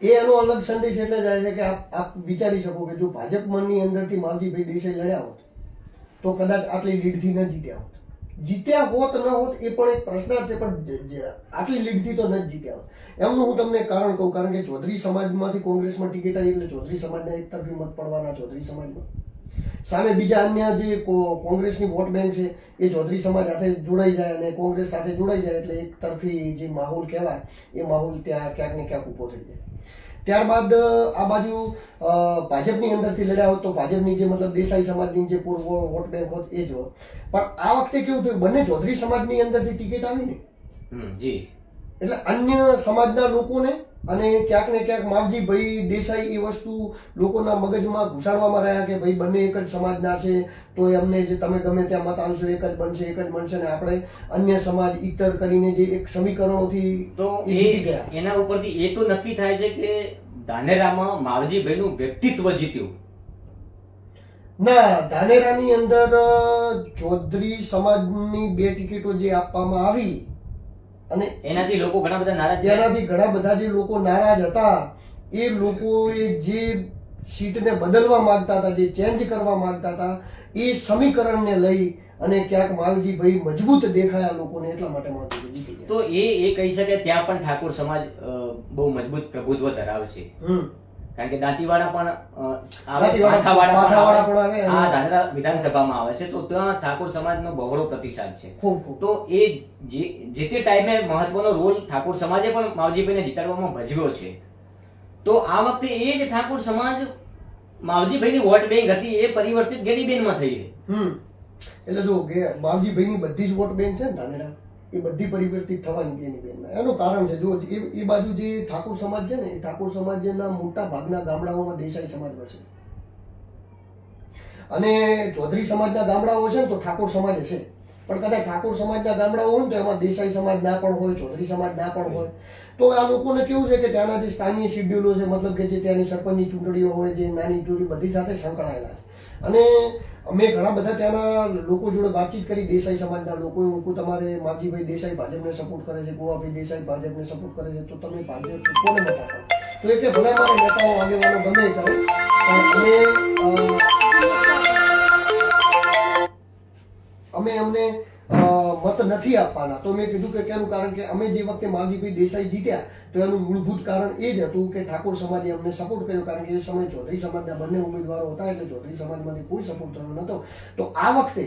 એનો અલગ સંદેશ એટલે જાય છે કે આપ વિચારી શકો કે જો ભાજપ મનની અંદરથી માવજીભાઈ દેસાઈ લડ્યા હોત તો કદાચ આટલી લીડથી ન જીત્યા હોત. જીત્યા હોત ન હોત એ પણ એક પ્રશ્ન છે, પણ આટલી લીડથી તો ન જ જીત્યા હોત. એમનું હું તમને કારણ કહું, કારણ કે ચૌધરી સમાજમાંથી કોંગ્રેસમાં ટિકિટ આવી એટલે ચૌધરી સમાજના એક તરફી મત પડવાના ચૌધરી સમાજમાં. સામે બીજા અન્ય જે કોંગ્રેસની વોટ બેંક છે એ ચૌધરી સમાજ સાથે જોડાઈ જાય અને કોંગ્રેસ સાથે જોડાઈ જાય એટલે એક તરફી જે માહોલ કહેવાય એ માહોલ ત્યાં ક્યાંક ને ક્યાંક ઊભો થઈ જાય. ત્યારબાદ આ બાજુ ભાજપની અંદરથી લડ્યા હોત તો ભાજપની જે મતલબ દેસાઈ સમાજની જે પૂર્વ વોટ બેંક હોત એ જ હોત. પણ આ વખતે કેવું થયું, બંને ચૌધરી સમાજની અંદરથી ટિકિટ આવી ને જી, એટલે અન્ય સમાજના લોકોને અને ક્યાંક ને ક્યાંક માવજીભાઈ દેસાઈ એ વસ્તુ લોકોના મગજમાં ઘુસાડવામાં રહ્યા કે ભાઈ બંને એક જ સમાજના છે તો એમને જે તમે ગમે ત્યાં મત આલશો એક જ બનશે એક જ બનશે ને આપણે અન્ય સમાજ ઇતર કરીને જે એક સમીકરણોથી તો એના ઉપરથી એ તો નક્કી થાય છે કે ધાનેરામાં માવજીભાઈનું વ્યક્તિત્વ જીત્યું. ના, ધાનેરાની અંદર ચૌધરી સમાજની 2 ટિકિટો જે આપવામાં આવી અને એનાથી લોકો ઘણા બધા નારાજ, એનાથી ઘણા બધા જે લોકો નારાજ હતા એ લોકોએ જે સીટને બદલવા માંગતા હતા, જે ચેન્જ કરવા માંગતા હતા, એ સમીકરણને લઈ અને ક્યાંક માવજીભાઈ મજબૂત દેખાયા લોકોને, એટલા માટે માવજીભાઈ જીતી ગયા. તો એ કહી શકે ત્યાં પણ ઠાકોર સમાજ બહુ મજબૂત પ્રભુત્વ ધરાવે છે. કારણ કે દાંતીવાડા પણ પાથાવાડા પણ આવે આ ધાનેરા વિધાનસભામાં આવે છે તો ત્યાં ઠાકોર સમાજનો બહોળો પ્રતિસાદ છે. તો એ જે તે ટાઈમે મહત્વનો રોલ ઠાકોર સમાજે પણ માવજીભાઈને જીતાડવામાં ભજવ્યો છે. તો આ વખતે એ જ ઠાકોર સમાજ માવજીભાઈની વોટ બેંક હતી એ પરિવર્તિત ગેનીબેનમાં થઈ ગઈ. એટલે જો માવજીભાઈની બધી જ વોટ બેંક છે ને ધાનેરા એ બધી પરિવર્તિત થવાની ગેનીબેનમાં. એનું કારણ છે જો એ બાજુ જે ઠાકોર સમાજ છે ને એ ઠાકોર સમાજના મોટા ભાગના ગામડાઓમાં દેસાઈ સમાજ વસે અને ચૌધરી સમાજના ગામડાઓ છે ને તો ઠાકોર સમાજ હશે, પણ કદાચ ઠાકોર સમાજના ગામડાઓ હોય તો એમાં દેસાઈ સમાજ ના પણ હોય, ચૌધરી સમાજ ના પણ હોય. તો આ લોકોને કેવું છે કે ત્યાંના જે સ્થાનીય શેડ્યુલો છે, મતલબ કે જે ત્યાંની સરપંચની ચૂંટણીઓ હોય, જે નાની ચૂંટણી બધી સાથે સંકળાયેલા છે. અને અમે ઘણા બધા ત્યાંના લોકો જોડે વાતચીત કરી, દેસાઈ સમાજના લોકો, તમારે માવજીભાઈ દેસાઈ ભાજપને સપોર્ટ કરે છે, ગોવાભાઈ દેસાઈ ભાજપને સપોર્ટ કરે છે, તો તમે ભાજપ કોને મત આપો? તો એ કે ભલે મારે નેતાઓ આગેવાનો ગમે કરે પણ અમે અમને મત નથી આપવાના. તો મેં કીધું કે કેનું કારણ કે અમે જે વખતે માવજીભાઈ દેસાઈ જીત્યા તો એનું મૂળભૂત કારણ એ જ હતું કે ઠાકોર સમાજે અમને સપોર્ટ કર્યો, કારણ કે એ સમયે ચૌધરી સમાજના બંને ઉમેદવારો હતા એટલે ચૌધરી સમાજમાંથી કોઈ સપોર્ટ થયો નતો. તો આ વખતે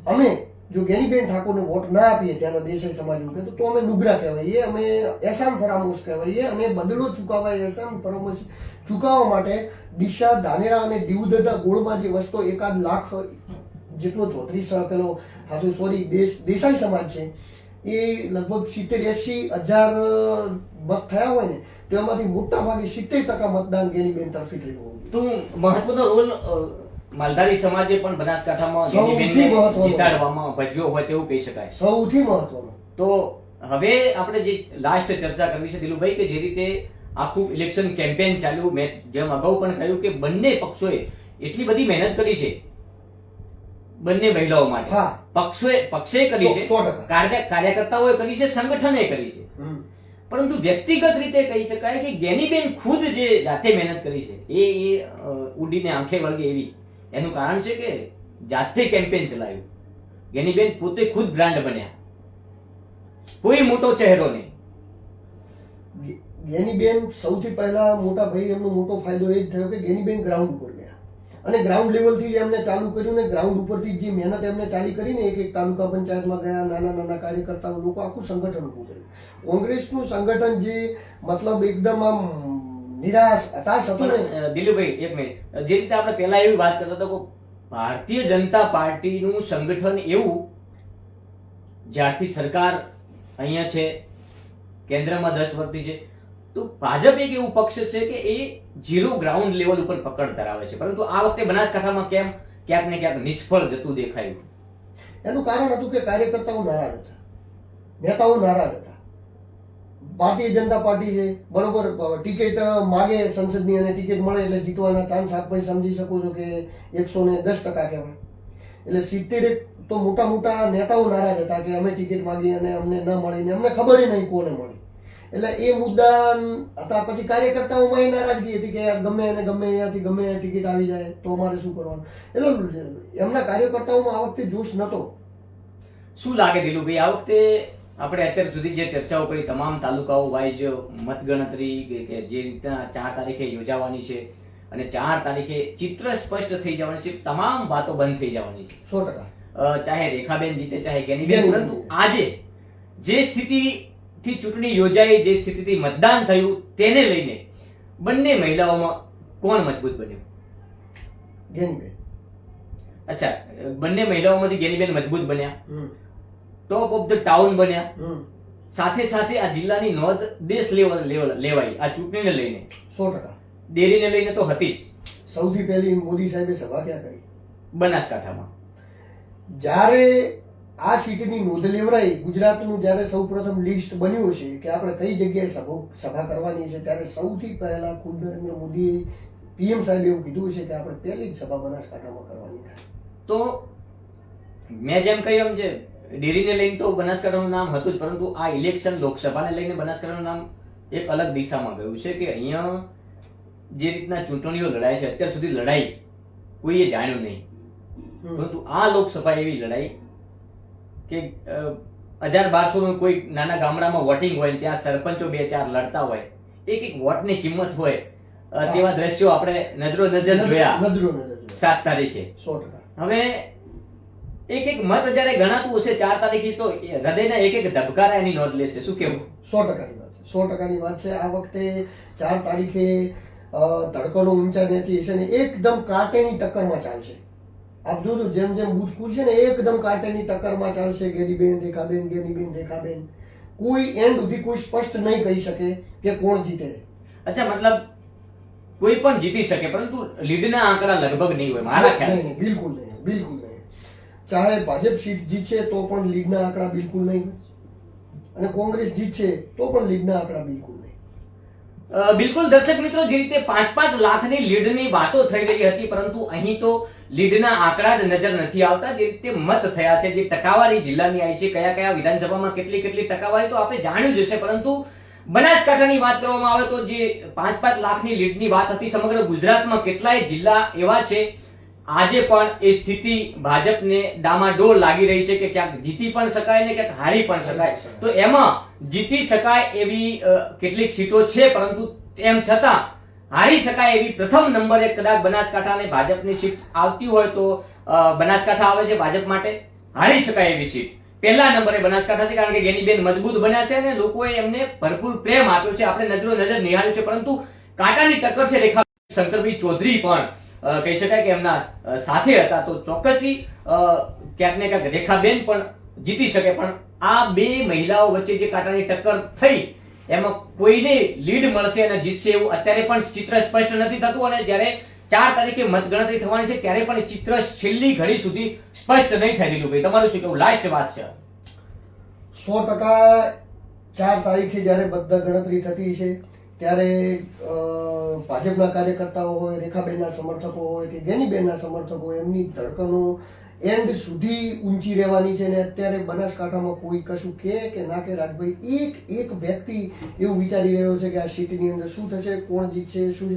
અમે જો ગેનીબેન ઠાકોરને વોટ ના આપીએ ત્યાંનો દેસાઈ સમાજ એવું કહેતો તો અમે નુગરા કહેવાઈએ, અમે એહસાન ફરામોશ કહેવાઈએ અને બદલો ચૂકવવા, એહસાન ફરામોશ ચૂકવવા માટે ડીસા, ધાનેરા અને દીવદરના ગોળમાં જે વસતો 1 લાખ જેટલો ચૌધરી પેલો દેસાઈ સમાજ છે એ લગભગ 70-80 હજાર મત થયા હોય ને તો એમાંથી મોટા ભાગે 70% મતદાન ગેનીબેન તરફી થયું હોય. તો મહત્વનો રોલ માલધારી સમાજે પણ બનાસકાંઠામાં ગેનીબેનને જીતાડવામાં ભજવ્યો હોય તેવું કહી શકાય. સૌથી મહત્વનો. તો હવે આપણે જે લાસ્ટ ચર્ચા કરવી છે દિલુભાઈ, કે જે રીતે આખું ઇલેક્શન કેમ્પેન ચાલ્યું, મેં જેમ અગાઉ પણ કહ્યું કે બંને પક્ષોએ એટલી બધી મહેનત કરી છે બંને મહિલાઓ માટે. પક્ષે કરી છે, કાર્યકર્તાઓએ કરી છે, સંગઠને કરી છે, પરંતુ વ્યક્તિગત રીતે કહી શકાય કે ગેનીબેન ખુદ જે જાતે મહેનત કરી છે એ ઉડીને આંખે વળગે એવી. એનું કારણ છે કે જાતે કેમ્પેન ચલાવ્યું, ગેનીબેન પોતે ખુદ બ્રાન્ડ બન્યા, કોઈ મોટો ચહેરો નહીં. ગેનીબેન સૌથી પહેલા મોટા ભાઈ એમનો મોટો ફાયદો એ જ થયો કે ગેનીબેન ગ્રાઉન્ડ ઉપર ગયા અને ગ્રાઉન્ડ લેવલથી એમને ચાલુ કર્યું ને ગ્રાઉન્ડ ઉપરથી જે મહેનત એમને ચાલી કરીને એક તાલુકા પંચાયતમાં ગયા, નાના નાના કાર્યકર્તાઓ લોકો આખું સંગઠન ઉભું કર્યું. કોંગ્રેસનું સંગઠન જે મતલબ એકદમ આમ નિરાશ હતાશ હતું ને. દિલુભાઈ એક મિનિટ, જે રીતે આપણે પહેલા એવી વાત કરતા હતા કે ભારતીય જનતા પાર્ટીનું સંગઠન એવું, જ્યારથી સરકાર અહીંયા છે, કેન્દ્રમાં 10 વર્ષથી છે, તો ભાજપ એક એવું પક્ષ છે કે એ ઝીરો ગ્રાઉન્ડ લેવલ ઉપર પકડ ધરાવે છે, પરંતુ આ વખતે બનાસકાંઠામાં કેમ ક્યાંક ને ક્યાંક નિષ્ફળ જતું દેખાયું? એનું કારણ હતું કે કાર્યકર્તાઓ નારાજ હતા, નેતાઓ નારાજ હતા. ભારતીય જનતા પાર્ટી છે, બરોબર, ટિકિટ માગે સંસદની અને ટિકિટ મળે એટલે જીતવાના ચાન્સ આપ પણ સમજી શકો છો કે 110% કહેવાય. એટલે 70 તો મોટા મોટા નેતાઓ નારાજ હતા કે અમે ટિકિટ માગી અને અમને ન મળી ને અમને ખબર નહીં કોને મળી. એટલે એ મુદ્દા હતા. પછી કાર્યકર્તાઓમાં એ નારાજગી હતી કે યાર ગમે અને ગમે અહીંયાથી ગમે અહીંયા ટિકિટ આવી જાય તો અમારે શું કરવાનું. એટલે એમના કાર્યકર્તાઓમાં આ વખતે જોશ નહોતો. શું લાગે દિલુભાઈ, આ વખતે આપણે અત્યાર સુધી જે ચર્ચાઓ કરી તમામ તાલુકાઓ વાઇઝ મતગણતરી કે જે રીતના 4 તારીખે યોજાવાની છે અને 4 તારીખે ચિત્ર સ્પષ્ટ થઈ જવાની છે, તમામ વાતો બંધ થઈ જવાની છે 100%. ચાહે રેખાબેન જીતે ચાહે ગેનીબેન, પરંતુ આજે જે સ્થિતિથી ચૂંટણી યોજાઈ, જે સ્થિતિથી મતદાન થયું તેને લઈને બંને મહિલાઓમાં કોણ મજબૂત બન્યું? ગેનીબેન. અચ્છા, બંને મહિલાઓમાંથી ગેનીબેન મજબૂત બન્યા, ટોપ ઓફ ધ ટાઉન બન્યા. સાથે સાથે આ જિલ્લાની નોંધ દેશ લેવાઈ આ ચૂંટણીને લઈને. 100%. ડેરીને લઈને તો હતી જ. સૌથી પહેલી મોદી સાહેબે સભા ક્યાં કરી? બનાસકાંઠામાં. જ્યારે આ સીટની નોંધ લેવડાઈ, ગુજરાતનું જ્યારે સૌપ્રથમ લિસ્ટ બન્યું છે કે આપણે કઈ જગ્યાએ સભા કરવાની છે, ત્યારે સૌથી પહેલા ખુદ નરેન્દ્ર મોદી પીએમ સાહેબ એવું કીધું છે કે આપણે પહેલી જ સભા બનાસકાંઠામાં કરવાની થાય. તો મેં જેમ કહ્યું એમ છે, ડેરીને લઈને તો બનાસકાંઠાનું નામ હતું જ, પરંતુ આ ઇલેક્શન લોકસભાને લઈને બનાસકાંઠાનું નામ એક અલગ દિશામાં ગયું છે કે અહીંયા જે રીતના ચૂંટણીઓ લડાય છે, અત્યાર સુધી લડાઈ કોઈએ જાણ્યું નહીં, પરંતુ આ લોકસભા એવી લડાઈ કે 1200 નું કોઈ નાના ગામડામાં વોટિંગ હોય, ત્યાં સરપંચો 2-4 લડતા હોય, એક વોટની કિંમત હોય, તેવા દ્રશ્યો આપણે નજરો નજર જોયા 7 તારીખે. 100%. હવે એક મત જયારે ગણાતું હશે 4 તારીખે, તો હૃદયના એક ધબકારા એની નોંધ લેશે. શું કેવું? 100%ની વાત છે. 100%ની વાત છે. આ વખતે 4 તારીખે ધડકનો ઊંચા નીચે છે ને એકદમ કાંટેની ટક્કરમાં ચાલશે. આપ જોજો જેમ જેમ બૂથ ખુલશે ને એકદમ કાંટેની ટક્કરમાં ચાલશે. ગેનીબેન રેખાબેન, ગેનીબેન રેખાબેન. કોઈ એન્ડ સુધી કોઈ સ્પષ્ટ નહીં કહી શકે કે કોણ જીતે. અચ્છા, મતલબ કોઈ પણ જીતી શકે, પરંતુ લીડના આંકડા લગભગ નહીં હોય મારા ખ્યાલ. નહીં, બિલકુલ નહીં, બિલકુલ નહીં. ચાહે ભાજપ સીટ જીતશે તો પણ લીડના આંકડા બિલકુલ નહીં હોય, અને કોંગ્રેસ જીતશે તો પણ લીડના આંકડા બિલકુલ નહીં. બિલકુલ દર્શક મિત્રો, જે રીતે 5-5 લાખની લીડની વાતો થઈ રહી હતી, પરંતુ અહીં તો લીડના આંકડા જ નજર નથી આવતા. જે રીતે મત થયા છે, જે ટકાવારી જિલ્લાની આવી છે, કયા કયા વિધાનસભામાં કેટલી ટકાવારી, તો આપણે જાણ્યું જ હશે, પરંતુ બનાસકાંઠાની વાત કરવામાં આવે તો જે 5-5 લાખની લીડની વાત હતી, સમગ્ર ગુજરાતમાં કેટલાય જિલ્લા એવા છે આજે પણ એ સ્થિતિ ભાજપને ડામાડોળ લાગી રહી છે કે ક્યાંક જીતી પણ શકાય ને ક્યાંક હારી પણ શકાય. તો એમાં જીતી શકાય એવી કેટલીક સીટો છે, પરંતુ તેમ છતાં હારી શકાય એવી પ્રથમ નંબરે કદાચ બનાસકાંઠાને ભાજપની સીટ આવતી હોય તો બનાસકાંઠા આવે છે ભાજપ માટે. હારી શકાય એવી સીટ પહેલા નંબરે બનાસકાંઠા છે, કારણ કે ગેનીબેન મજબૂત બન્યા છે અને લોકોએ એમને ભરપૂર પ્રેમ આપ્યો છે, આપણે નજરો નજર નિહાળ્યું છે. પરંતુ કાંટાની ટક્કર છે. રેખા શંકરભાઈ ચૌધરી પણ કહી શકાય કે એમના સાથે હતા, તો ચોક્કસથી ક્યાંક ને ક્યાંક રેખાબેન પણ જીતી શકે. પણ આ બે મહિલાઓ વચ્ચે જે કાંટાની ટક્કર થઈ એમાં કોઈને લીડ મળશે અને જીતશે એવું અત્યારે પણ ચિત્ર સ્પષ્ટ નથી થતું, અને જ્યારે 4 તારીખે મતગણતરી થવાની છે ત્યારે પણ ચિત્ર છેલ્લી ઘડી સુધી સ્પષ્ટ નહીં થઈ રહ્યું. ભાઈ, તમારું શું કેવું? લાસ્ટ વાત છે. 100% 4 તારીખે જ્યારે મતગણતરી થતી છે ત્યારે ભાજપના કાર્યકર્તાઓ હોય, રેખાબેનના સમર્થકો હોય કે ગેનીબેનના સમર્થકો હોય, એમની ધડકનો એન્ડ સુધી ઊંચી રહેવાની છે. ને અત્યારે બનાસકાંઠામાં કોઈ કશું કે ના કે રાજભાઈ એક વ્યક્તિ એવું વિચારી રહ્યો છે કે આ સીટની અંદર શું થશે, કોણ જીતશે, શું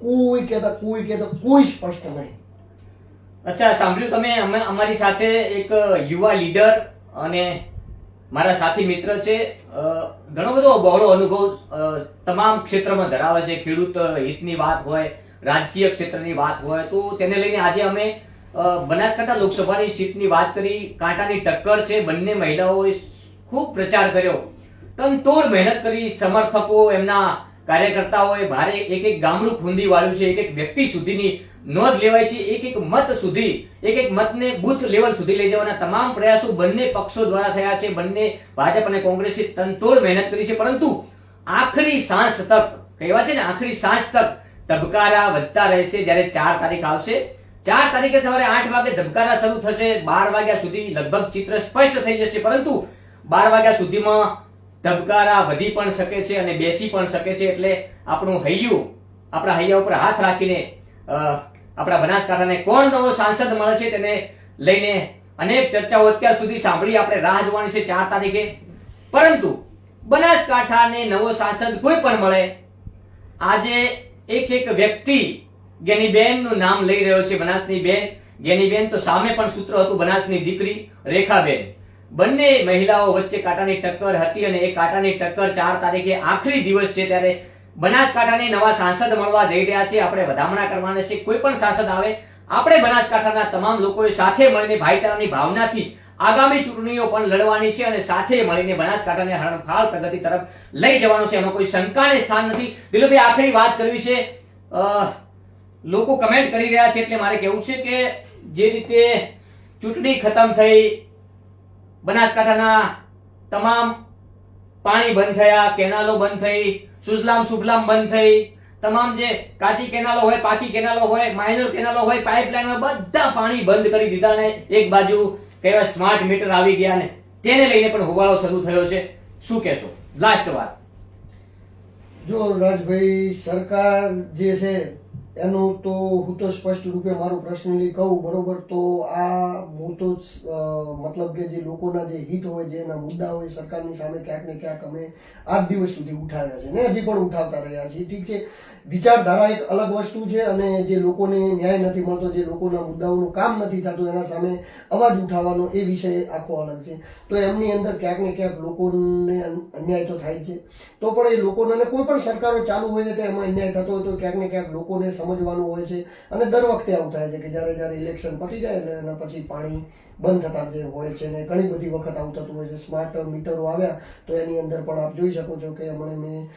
કોઈ કહેતા કોઈ સ્પષ્ટ નહીં. અચ્છા, સાંભળ્યું તમે, અમારી સાથે એક યુવા લીડર અને મારા સાથી મિત્ર છે, ઘણો બધો બહોળો અનુભવ તમામ ક્ષેત્રમાં ધરાવે છે. ખેડૂત હિતની વાત હોય, રાજકીય ક્ષેત્રની વાત હોય, તો તેને લઈને આજે અમે બનાસકાંઠા લોકસભાની સીટની વાત કરી. કાંટાની ટક્કર છે. બંને મહિલાઓએ ખૂબ પ્રચાર કર્યો, તનતોડ મહેનત કરી. સમર્થકો, એમના કાર્યકર્તાઓએ ભારે એક ગામડું ખૂંદી વાળ્યું છે. એક વ્યક્તિ સુધીની નોંધ લેવાય છે. એક મત સુધી, એક મતને બુથ લેવલ સુધી લઈ જવાના તમામ પ્રયાસો બંને પક્ષો દ્વારા થયા છે. બંને ભાજપ અને કોંગ્રેસે તનતોડ મહેનત કરી છે, પરંતુ આખરી સાંજ તક કહેવાય છે ને, આખરી સાંજ તક ધબકારા વધતા રહેશે. જ્યારે 4 તારીખ આવશે, 4 તારીખે સવારે 8 વાગે ધબકારા શરૂ થશે. 12 વાગ્યા સુધી લગભગ ચિત્ર સ્પષ્ટ થઈ જશે, પરંતુ 12 વાગ્યા સુધીમાં ધબકારા વધી પણ શકે છે અને બેસી પણ શકે છે. એટલે આપણું હૈયું, આપણા હૈયા ઉપર હાથ રાખીને આપણા બનાસકાંઠાને કોણ નવો સાંસદ મળશે તેને લઈને અનેક ચર્ચાઓ અત્યાર સુધી સાંભળી. આપણે રાહ જોવાની છે 4 તારીખે. પરંતુ બનાસકાંઠાને નવો સાંસદ કોઈ પણ મળે, આજે એક વ્યક્તિ જ્ઞાનીબેન નું નામ લઈ રહ્યો છે. બનાસની બેન જ્ઞાનીબેન, તો સામે પણ સૂત્ર હતું બનાસની દીકરી રેખાબેન. બંને મહિલાઓ વચ્ચે કાંટાની ટક્કર હતી અને એ કાંટાની ટક્કર 4 તારીખે આખરી દિવસ છે, ત્યારે બનાસકાંઠાને નવા સાંસદ મળવા જઈ રહ્યા છે. આપણે વધામણા કરવાના છે. કોઈ પણ સાંસદ આવે, આપણે બનાસકાંઠાના તમામ લોકોએ સાથે મળીને ભાઈચારાની ભાવનાથી આગામી ચૂંટણીઓ પણ લડવાની છે અને સાથે મળીને બનાસકાંઠાને હરણફાળ પ્રગતિ તરફ લઈ જવાનું છે. એમાં કોઈ શંકાને સ્થાન નથી. દિલુભાઈ, આખરી વાત કરવી છે. લોકો કમેન્ટ કરી રહ્યા છે એટલે મારે કહેવું છે કે જે રીતે ચૂંટણી ખતમ થઈ, બનાસકાંઠાના તમામ પાણી બંધ થયા, કેનાલો બંધ થઈ, સુજલામ સુફલામ બંધ થઈ, તમામ જે કાચી કેનાલો હોય, પાકી કેનાલો હોય, માઇનર કેનાલો હોય, પાઇપલાઇન હોય, બધા પાણી બંધ કરી દીધા ને એક બાજુ કહેવાય સ્માર્ટ મીટર આવી ગયા ને તેને લઈને પણ હોબાળો શરૂ થયો છે. શું કહેશો? લાસ્ટ વાત. જો રાજભાઈ, સરકાર જે છે એનું તો હું તો સ્પષ્ટ રૂપે મારું પર્સનલી કહું, બરોબર, તો આ હું તો મતલબ કે જે લોકોના જે હિત હોય, જે એના મુદ્દા હોય, સરકારની સામે ક્યાંક ને ક્યાંક અમે આજ દિવસ સુધી ઉઠાવ્યા છે ને હજી પણ ઉઠાવતા રહ્યા છીએ. ઠીક છે, વિચારધારા એક અલગ વસ્તુ છે અને જે લોકોને ન્યાય નથી મળતો, જે લોકોના મુદ્દાઓનું કામ નથી થતું, એના સામે અવાજ ઉઠાવવાનો એ વિષય આખો અલગ છે. તો એમની અંદર ક્યાંક ને ક્યાંક લોકોને અન્યાય તો થાય છે. તો પણ એ લોકોને કોઈ પણ સરકારો ચાલુ હોય છે તો એમાં અન્યાય થતો હોય તો ક્યાંક ને ક્યાંક લોકોને સમજવાનું હોય છે. અને દર વખતે આવું થાય છે કે જ્યારે ઇલેક્શન પતી જાય એટલે એના પછી પાણી બંધ થતા જે હોય છે ને ઘણી બધી વખત આવું થતું હોય છે. સ્માર્ટ મીટરો આવ્યા તો એની અંદર પણ આપ જોઈ શકો છો કે હમણાં મેં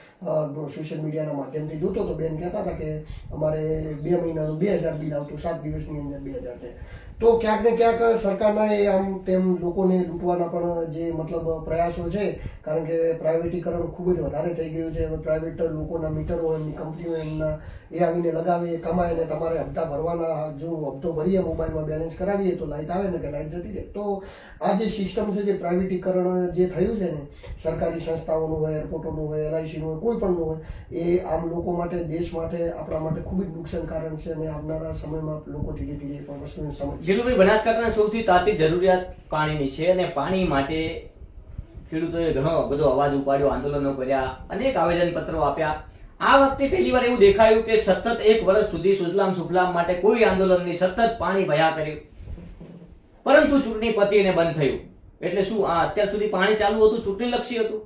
સોશિયલ મીડિયાના માધ્યમથી જોતો તો બેન કહેતા હતા કે અમારે 2 મહિનાનું 2000 બિલ આવતું, 7 દિવસની અંદર 2000 થાય. તો ક્યાંક ને ક્યાંક સરકારના એ આમ તેમ લોકોને લૂંટવાના પણ જે મતલબ પ્રયાસો છે, કારણ કે પ્રાઇવેટીકરણ ખૂબ જ વધારે થઈ ગયું છે. હવે પ્રાઇવેટ લોકોના મીટરો, એમની કંપનીઓ એમના એ આવીને લગાવે, કમાય ને તમારે હપ્તા ભરવાના. જો હપ્તો ભરીએ, મોબાઈલમાં બેલેન્સ કરાવીએ તો લાઇટ આવે ને કે લાઇટ જતી રહે. તો આ જે સિસ્ટમ છે, જે પ્રાઇવેટીકરણ જે થયું છે ને, સરકારી સંસ્થાઓનું હોય, એરપોર્ટોનું હોય, LICનું હોય, કોઈ પણનું હોય, એ આમ લોકો માટે, દેશ માટે, આપણા માટે ખૂબ જ નુકસાનકારક છે અને આવનારા સમયમાં લોકો ધીરે ધીરે પણ વસ્તુને સમજશે. જીલુભાઈ, બનાસકાંઠાના સૌથી તાતી જરૂરિયાત પાણીની છે અને પાણી માટે ખેડૂતોએ ઘણો બધો અવાજ ઉપાડ્યો, આંદોલનો કર્યા, અનેક આવેદન પત્રો આપ્યા. આ વખતે પહેલી વાર એવું દેખાયું કે સતત 1 વર્ષ સુધી સુજલામ સુફલામ માટે કોઈ આંદોલન નહીં, સતત પાણી ભયા કર્યું. પરંતુ ચૂંટણી પતી અને બંધ થયું. એટલે શું આ અત્યાર સુધી પાણી ચાલુ હતું, ચૂંટણી લક્ષી હતું?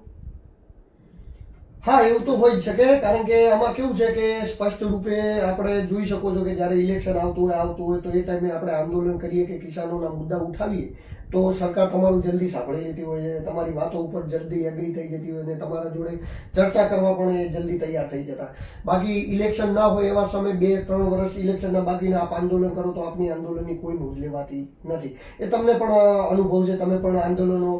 હા, એવું તો હોઈ જ શકે, કારણ કે આમાં કેવું છે કે સ્પષ્ટ રૂપે આપણે જોઈ શકો છો કે જ્યારે ઇલેક્શન આવતું હોય તો એ ટાઈમે આપણે આંદોલન કરીએ કે કિસાનોના મુદ્દા ઉઠાવીએ તો સરકાર તમારું જલ્દી સાંભળી લેતી હોય છે, તમારી વાતો ઉપર જલ્દી એગ્રી થઈ જતી હોય અને તમારા જોડે ચર્ચા કરવા પણ એ જલ્દી તૈયાર થઈ જતા. બાકી ઇલેક્શન ના હોય એવા સમય 2-3 વર્ષ ઇલેક્શનના બાકીના આપ આંદોલન કરો તો આપની આંદોલનની કોઈ નોંધ લેવાતી નથી. એ તમને પણ અનુભવ છે, તમે પણ આંદોલનો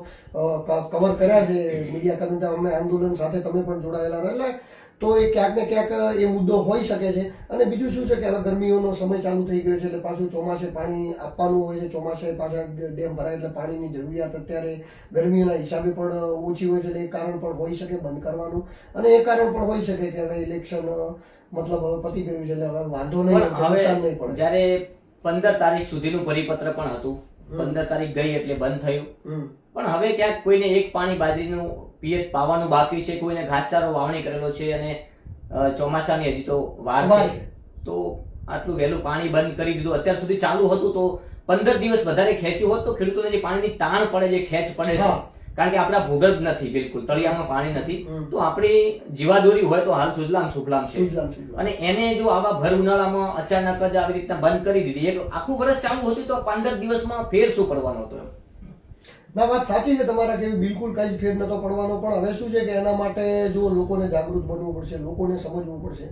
કવર કર્યા છે મીડિયા કર્મી, અમે આંદોલન સાથે તમે પણ જોડાયેલા રહેલા. તો એ ક્યાંક ને ક્યાંક એ મુદ્દો હોઈ શકે છે. અને બીજું શું છે કે હવે ગરમીઓનો સમય ચાલુ થઈ ગયો છે એટલે પાછું ચોમાસે પાણી આપવાનું હોય છે. ચોમાસે પાછા ડેમ ભરાય એટલે પાણીની જરૂરિયાત અત્યારે ગરમીના હિસાબે પણ ઓછી હોય છે, એટલે એ કારણ પણ હોઈ શકે બંધ કરવાનું. અને એ કારણ પણ હોઈ શકે કે હવે ઇલેક્શન મતલબ હવે પતી ગયું છે એટલે હવે વાંધો નહીં, નુકસાન નહીં પડે. જ્યારે 15 તારીખ સુધીનું પરિપત્ર પણ હતું, 15 તારીખ ગઈ એટલે બંધ થયું. પણ હવે ક્યાંક કોઈને એક પાણી બાજરીનું પિયત પાવાનું બાકી છે, કોઈને ઘાસચારો વાવણી કરેલો છે અને ચોમાસાની હજી તો વાર છે. તો આટલું વહેલું પાણી બંધ કરી દીધું. અત્યાર સુધી ચાલુ હતું તો 15 દિવસ વધારે ખેંચ્યું હોત તો ખેડૂતોને જે પાણીની તાણ પડે, જે ખેંચ પડે છે, કારણ કે આપણા ભૂગર્ભ નથી, બિલકુલ તળિયામાં પાણી નથી, તો આપણી જીવાદોરી હોય તો હાલ સુજલામ સુફલામ છે. અને એને જો આવા ભર ઉનાળામાં અચાનક જ આવી રીતના બંધ કરી દીધી, એક આખું વર્ષ ચાલુ હતું તો 15 દિવસમાં ફેર શું પડવાનો હતો? ના, વાત સાચી છે તમારા કે બિલકુલ કઈ ફેર નતો પડવાનો. પણ હવે શું છે કે એના માટે જો લોકોને જાગૃત બનવું પડશે, લોકોને સમજવું પડશે.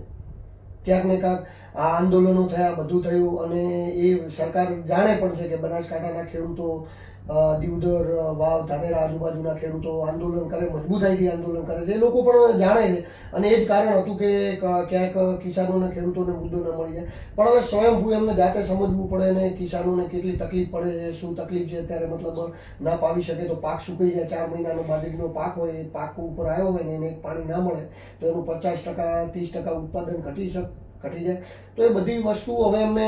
ક્યાંક ને ક્યાંક આ આંદોલનો થયા, બધું થયું અને એ સરકાર જાણે પણ છે કે બનાસકાંઠાના ખેડૂતો દીવદર, વાવ, ધાનેરા આજુબાજુના ખેડૂતો આંદોલન કરે, મજબૂતાઈથી આંદોલન કરે છે. એ લોકો પણ જાણે છે અને એ જ કારણ હતું કે ક્યાંક કિસાનોને ખેડૂતોને મુદ્દો ન મળી જાય. પણ હવે સ્વયંભૂ એમને જાતે સમજવું પડે ને કિસાનોને કેટલી તકલીફ પડે છે, શું તકલીફ છે. અત્યારે મતલબ ના પાવી શકે તો પાક સુકાઈ જાય. 4 મહિનાનો બાજરીનો પાક હોય, એ પાક ઉપર આવ્યો હોય ને એને પાણી ના મળે તો એનું 50% 30% ઉત્પાદન ઘટી જાય. તો એ બધી વસ્તુ હવે એમને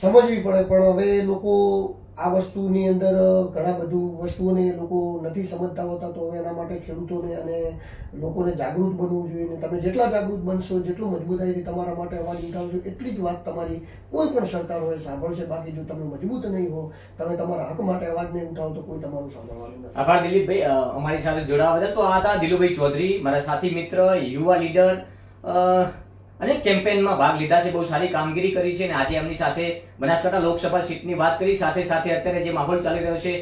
સમજવી પડે. પણ હવે લોકો આ વસ્તુની અંદર ઘણા બધું વસ્તુઓને એ લોકો નથી સમજતા હોતા. તો હવે એના માટે ખેડૂતોને અને લોકોને જાગૃત બનવું જોઈએ. ને તમે જેટલા જાગૃત બનશો, જેટલું મજબૂતાઈથી તમારા માટે અવાજ ઉઠાવશો, એટલી જ વાત તમારી કોઈ પણ સરકાર હોય સાંભળશે. બાકી જો તમે મજબૂત નહીં હો, તમે તમારા હક માટે અવાજ નહીં ઉઠાવો તો કોઈ તમારું સાંભળવાનું નથી. આભાર દિલીપભાઈ અમારી સાથે જોડાવા બદલ. તો આ હતા દિલુભાઈ ચૌધરી, મારા સાથી મિત્ર, યુવા લીડર અને કેમ્પેનમાં ભાગ લીધા છે, બહુ સારી કામગીરી કરી છે. અને આજે એમની સાથે બનાસકાંઠા લોકસભા સીટની વાત કરી. સાથે સાથે અત્યારે જે માહોલ ચાલી રહ્યો છે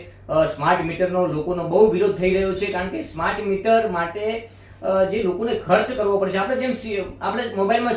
સ્માર્ટ મીટરનો, લોકોનો બહુ વિરોધ થઈ રહ્યો છે. કારણ કે સ્માર્ટ મીટર માટે જે લોકોને ખર્ચ કરવો પડશે. આપણે જેમ આપણે મોબાઈલમાં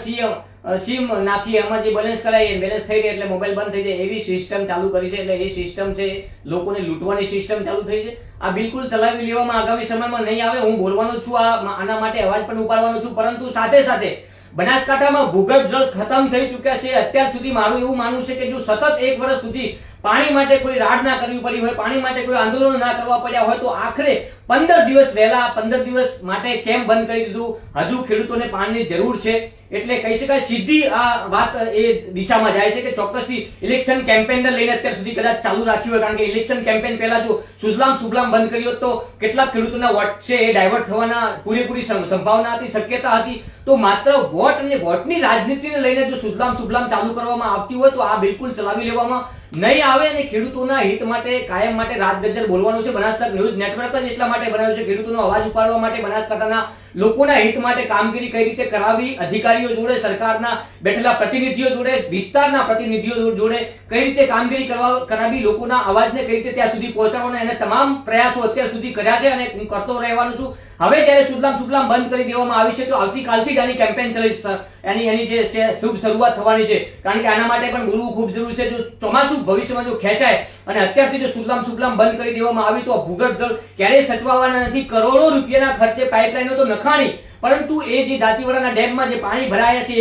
સીમ નાખીએ, એમાં જે બેલેન્સ કરાવીએ, બેલેન્સ થઈ જાય એટલે મોબાઈલ બંધ થઈ જાય, એવી સિસ્ટમ ચાલુ કરી છે. એટલે એ સિસ્ટમ છે લોકોને લૂંટવાની સિસ્ટમ ચાલુ થઈ છે. આ બિલકુલ ચલાવી લેવામાં આગામી સમયમાં નહીં આવે. હું બોલવાનો છું, આના માટે અવાજ પણ ઉપાડવાનો છું. પરંતુ સાથે સાથે બનાસકાંઠામાં ભૂગર્ભ જળ ખતમ થઈ ચૂક્યા છે. અત્યાર સુધી મારું એવું માનવું છે કે જો સતત 1 વર્ષ સુધી પાણી માટે કોઈ રાડ ના કરવી પડી હોય, પાણી માટે કોઈ આંદોલન ના કરવા પડ્યા હોય, તો આખરે 15 દિવસ વહેલા 15 દિવસ માટે કેમ બંધ કરી દીધું. હજુ ખેડૂતોને પાણીની જરૂર છે. એટલે કહી શકાય સીધી આ વાત એ દિશામાં જાય છે કે ચોક્કસથી ઇલેક્શન કેમ્પેનને લઈને અત્યાર સુધી કદાચ ચાલુ રાખ્યું હોય. કારણ કે ઇલેક્શન કેમ્પેન પહેલા જો સુજલામ સુફલામ બંધ કર્યો તો કેટલાક ખેડૂતોના વોટ છે એ ડાયવર્ટ થવાના પૂરેપૂરી સંભાવના હતી, શક્યતા હતી. તો માત્ર વોટ અને વોટની રાજનીતિને લઈને જો સુજલામ સુફલામ ચાલુ કરવામાં આવતી હોય તો આ બિલકુલ ચલાવી લેવામાં નહીં આવે. અને ખેડૂતોના હિત માટે કાયમ માટે રાજગજ્જર બોલવાનું છે. બનાસકાંઠા ન્યૂઝ નેટવર્ક જ એટલા માટે બનાવ્યું છે, ખેડૂતોનો અવાજ ઉપાડવા માટે, બનાસકાંઠાના લોકોના હિત માટે કામગીરી કઈ રીતે કરાવી, અધિકારીઓ જોડે, સરકારના બેઠેલા પ્રતિનિધિઓ જોડે, વિસ્તારના પ્રતિનિધિઓ જોડે કઈ રીતે કામગીરી કરાવી, લોકોના અવાજને કઈ રીતે ત્યાં સુધી પહોંચાડવાના, એને તમામ પ્રયાસો અત્યાર સુધી કર્યા છે અને હું કરતો રહેવાનો છું. હવે જ્યારે સુજલામ સુફલામ બંધ કરી દેવામાં આવી છે તો આવતીકાલથી જ આની કેમ્પેન ચલાવી, એની જે છે શુભ શરૂઆત થવાની છે. કારણ કે આના માટે પણ બોલવું ખૂબ જરૂરી છે. જો ચોમાસું ભવિષ્યમાં જો ખેંચાય અને અત્યારથી જો સુજલામ સુફલામ બંધ કરી દેવામાં આવી તો ભૂગર્ભ જળ ક્યારેય સચવાવાના નથી. કરોડો રૂપિયાના ખર્ચે પાઇપલાઈનો તો નખાણી, પરંતુ એ જે દાંતીવાડાના ડેમમાં જે પાણી ભરાયા છે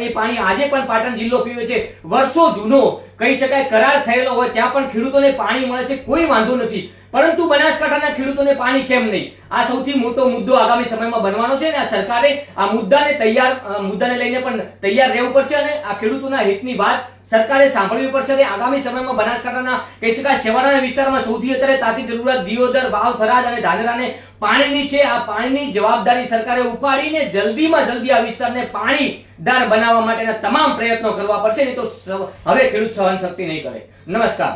એ પાણી આજે પણ પાટણ જિલ્લો પીવે છે. વર્ષો જૂનો કહી શકાય કરાર થયેલો હોય ત્યાં પણ ખેડૂતોને પાણી મળે છે, કોઈ વાંધો નથી. પરંતુ બનાસકાંઠાના ખેડૂતોને પાણી કેમ નહીં? આ સૌથી મોટો મુદ્દો આગામી સમયમાં બનવાનો છે. અને આ સરકારે આ મુદ્દાને લઈને પણ તૈયાર રહેવું પડશે અને આ ખેડૂતોના હિતની વાત સરકારે સાંભળવી પડશે. અને આગામી સમયમાં બનાસકાંઠાના કહી શકાય છેવાડાના વિસ્તારમાં સૌથી અત્યારે તાતી જરૂરિયાત દિયોદર, વાવ, થરાદ અને ધાનેરાને પાણીની છે. આ પાણીની જવાબદારી સરકારે ઉપાડીને જલ્દીમાં જલ્દી આ વિસ્તારને પાણીદાર બનાવવા માટેના તમામ પ્રયત્નો કરવા પડશે. નહીં તો હવે ખેડૂત સહન શક્તિ નહીં કરે. નમસ્કાર.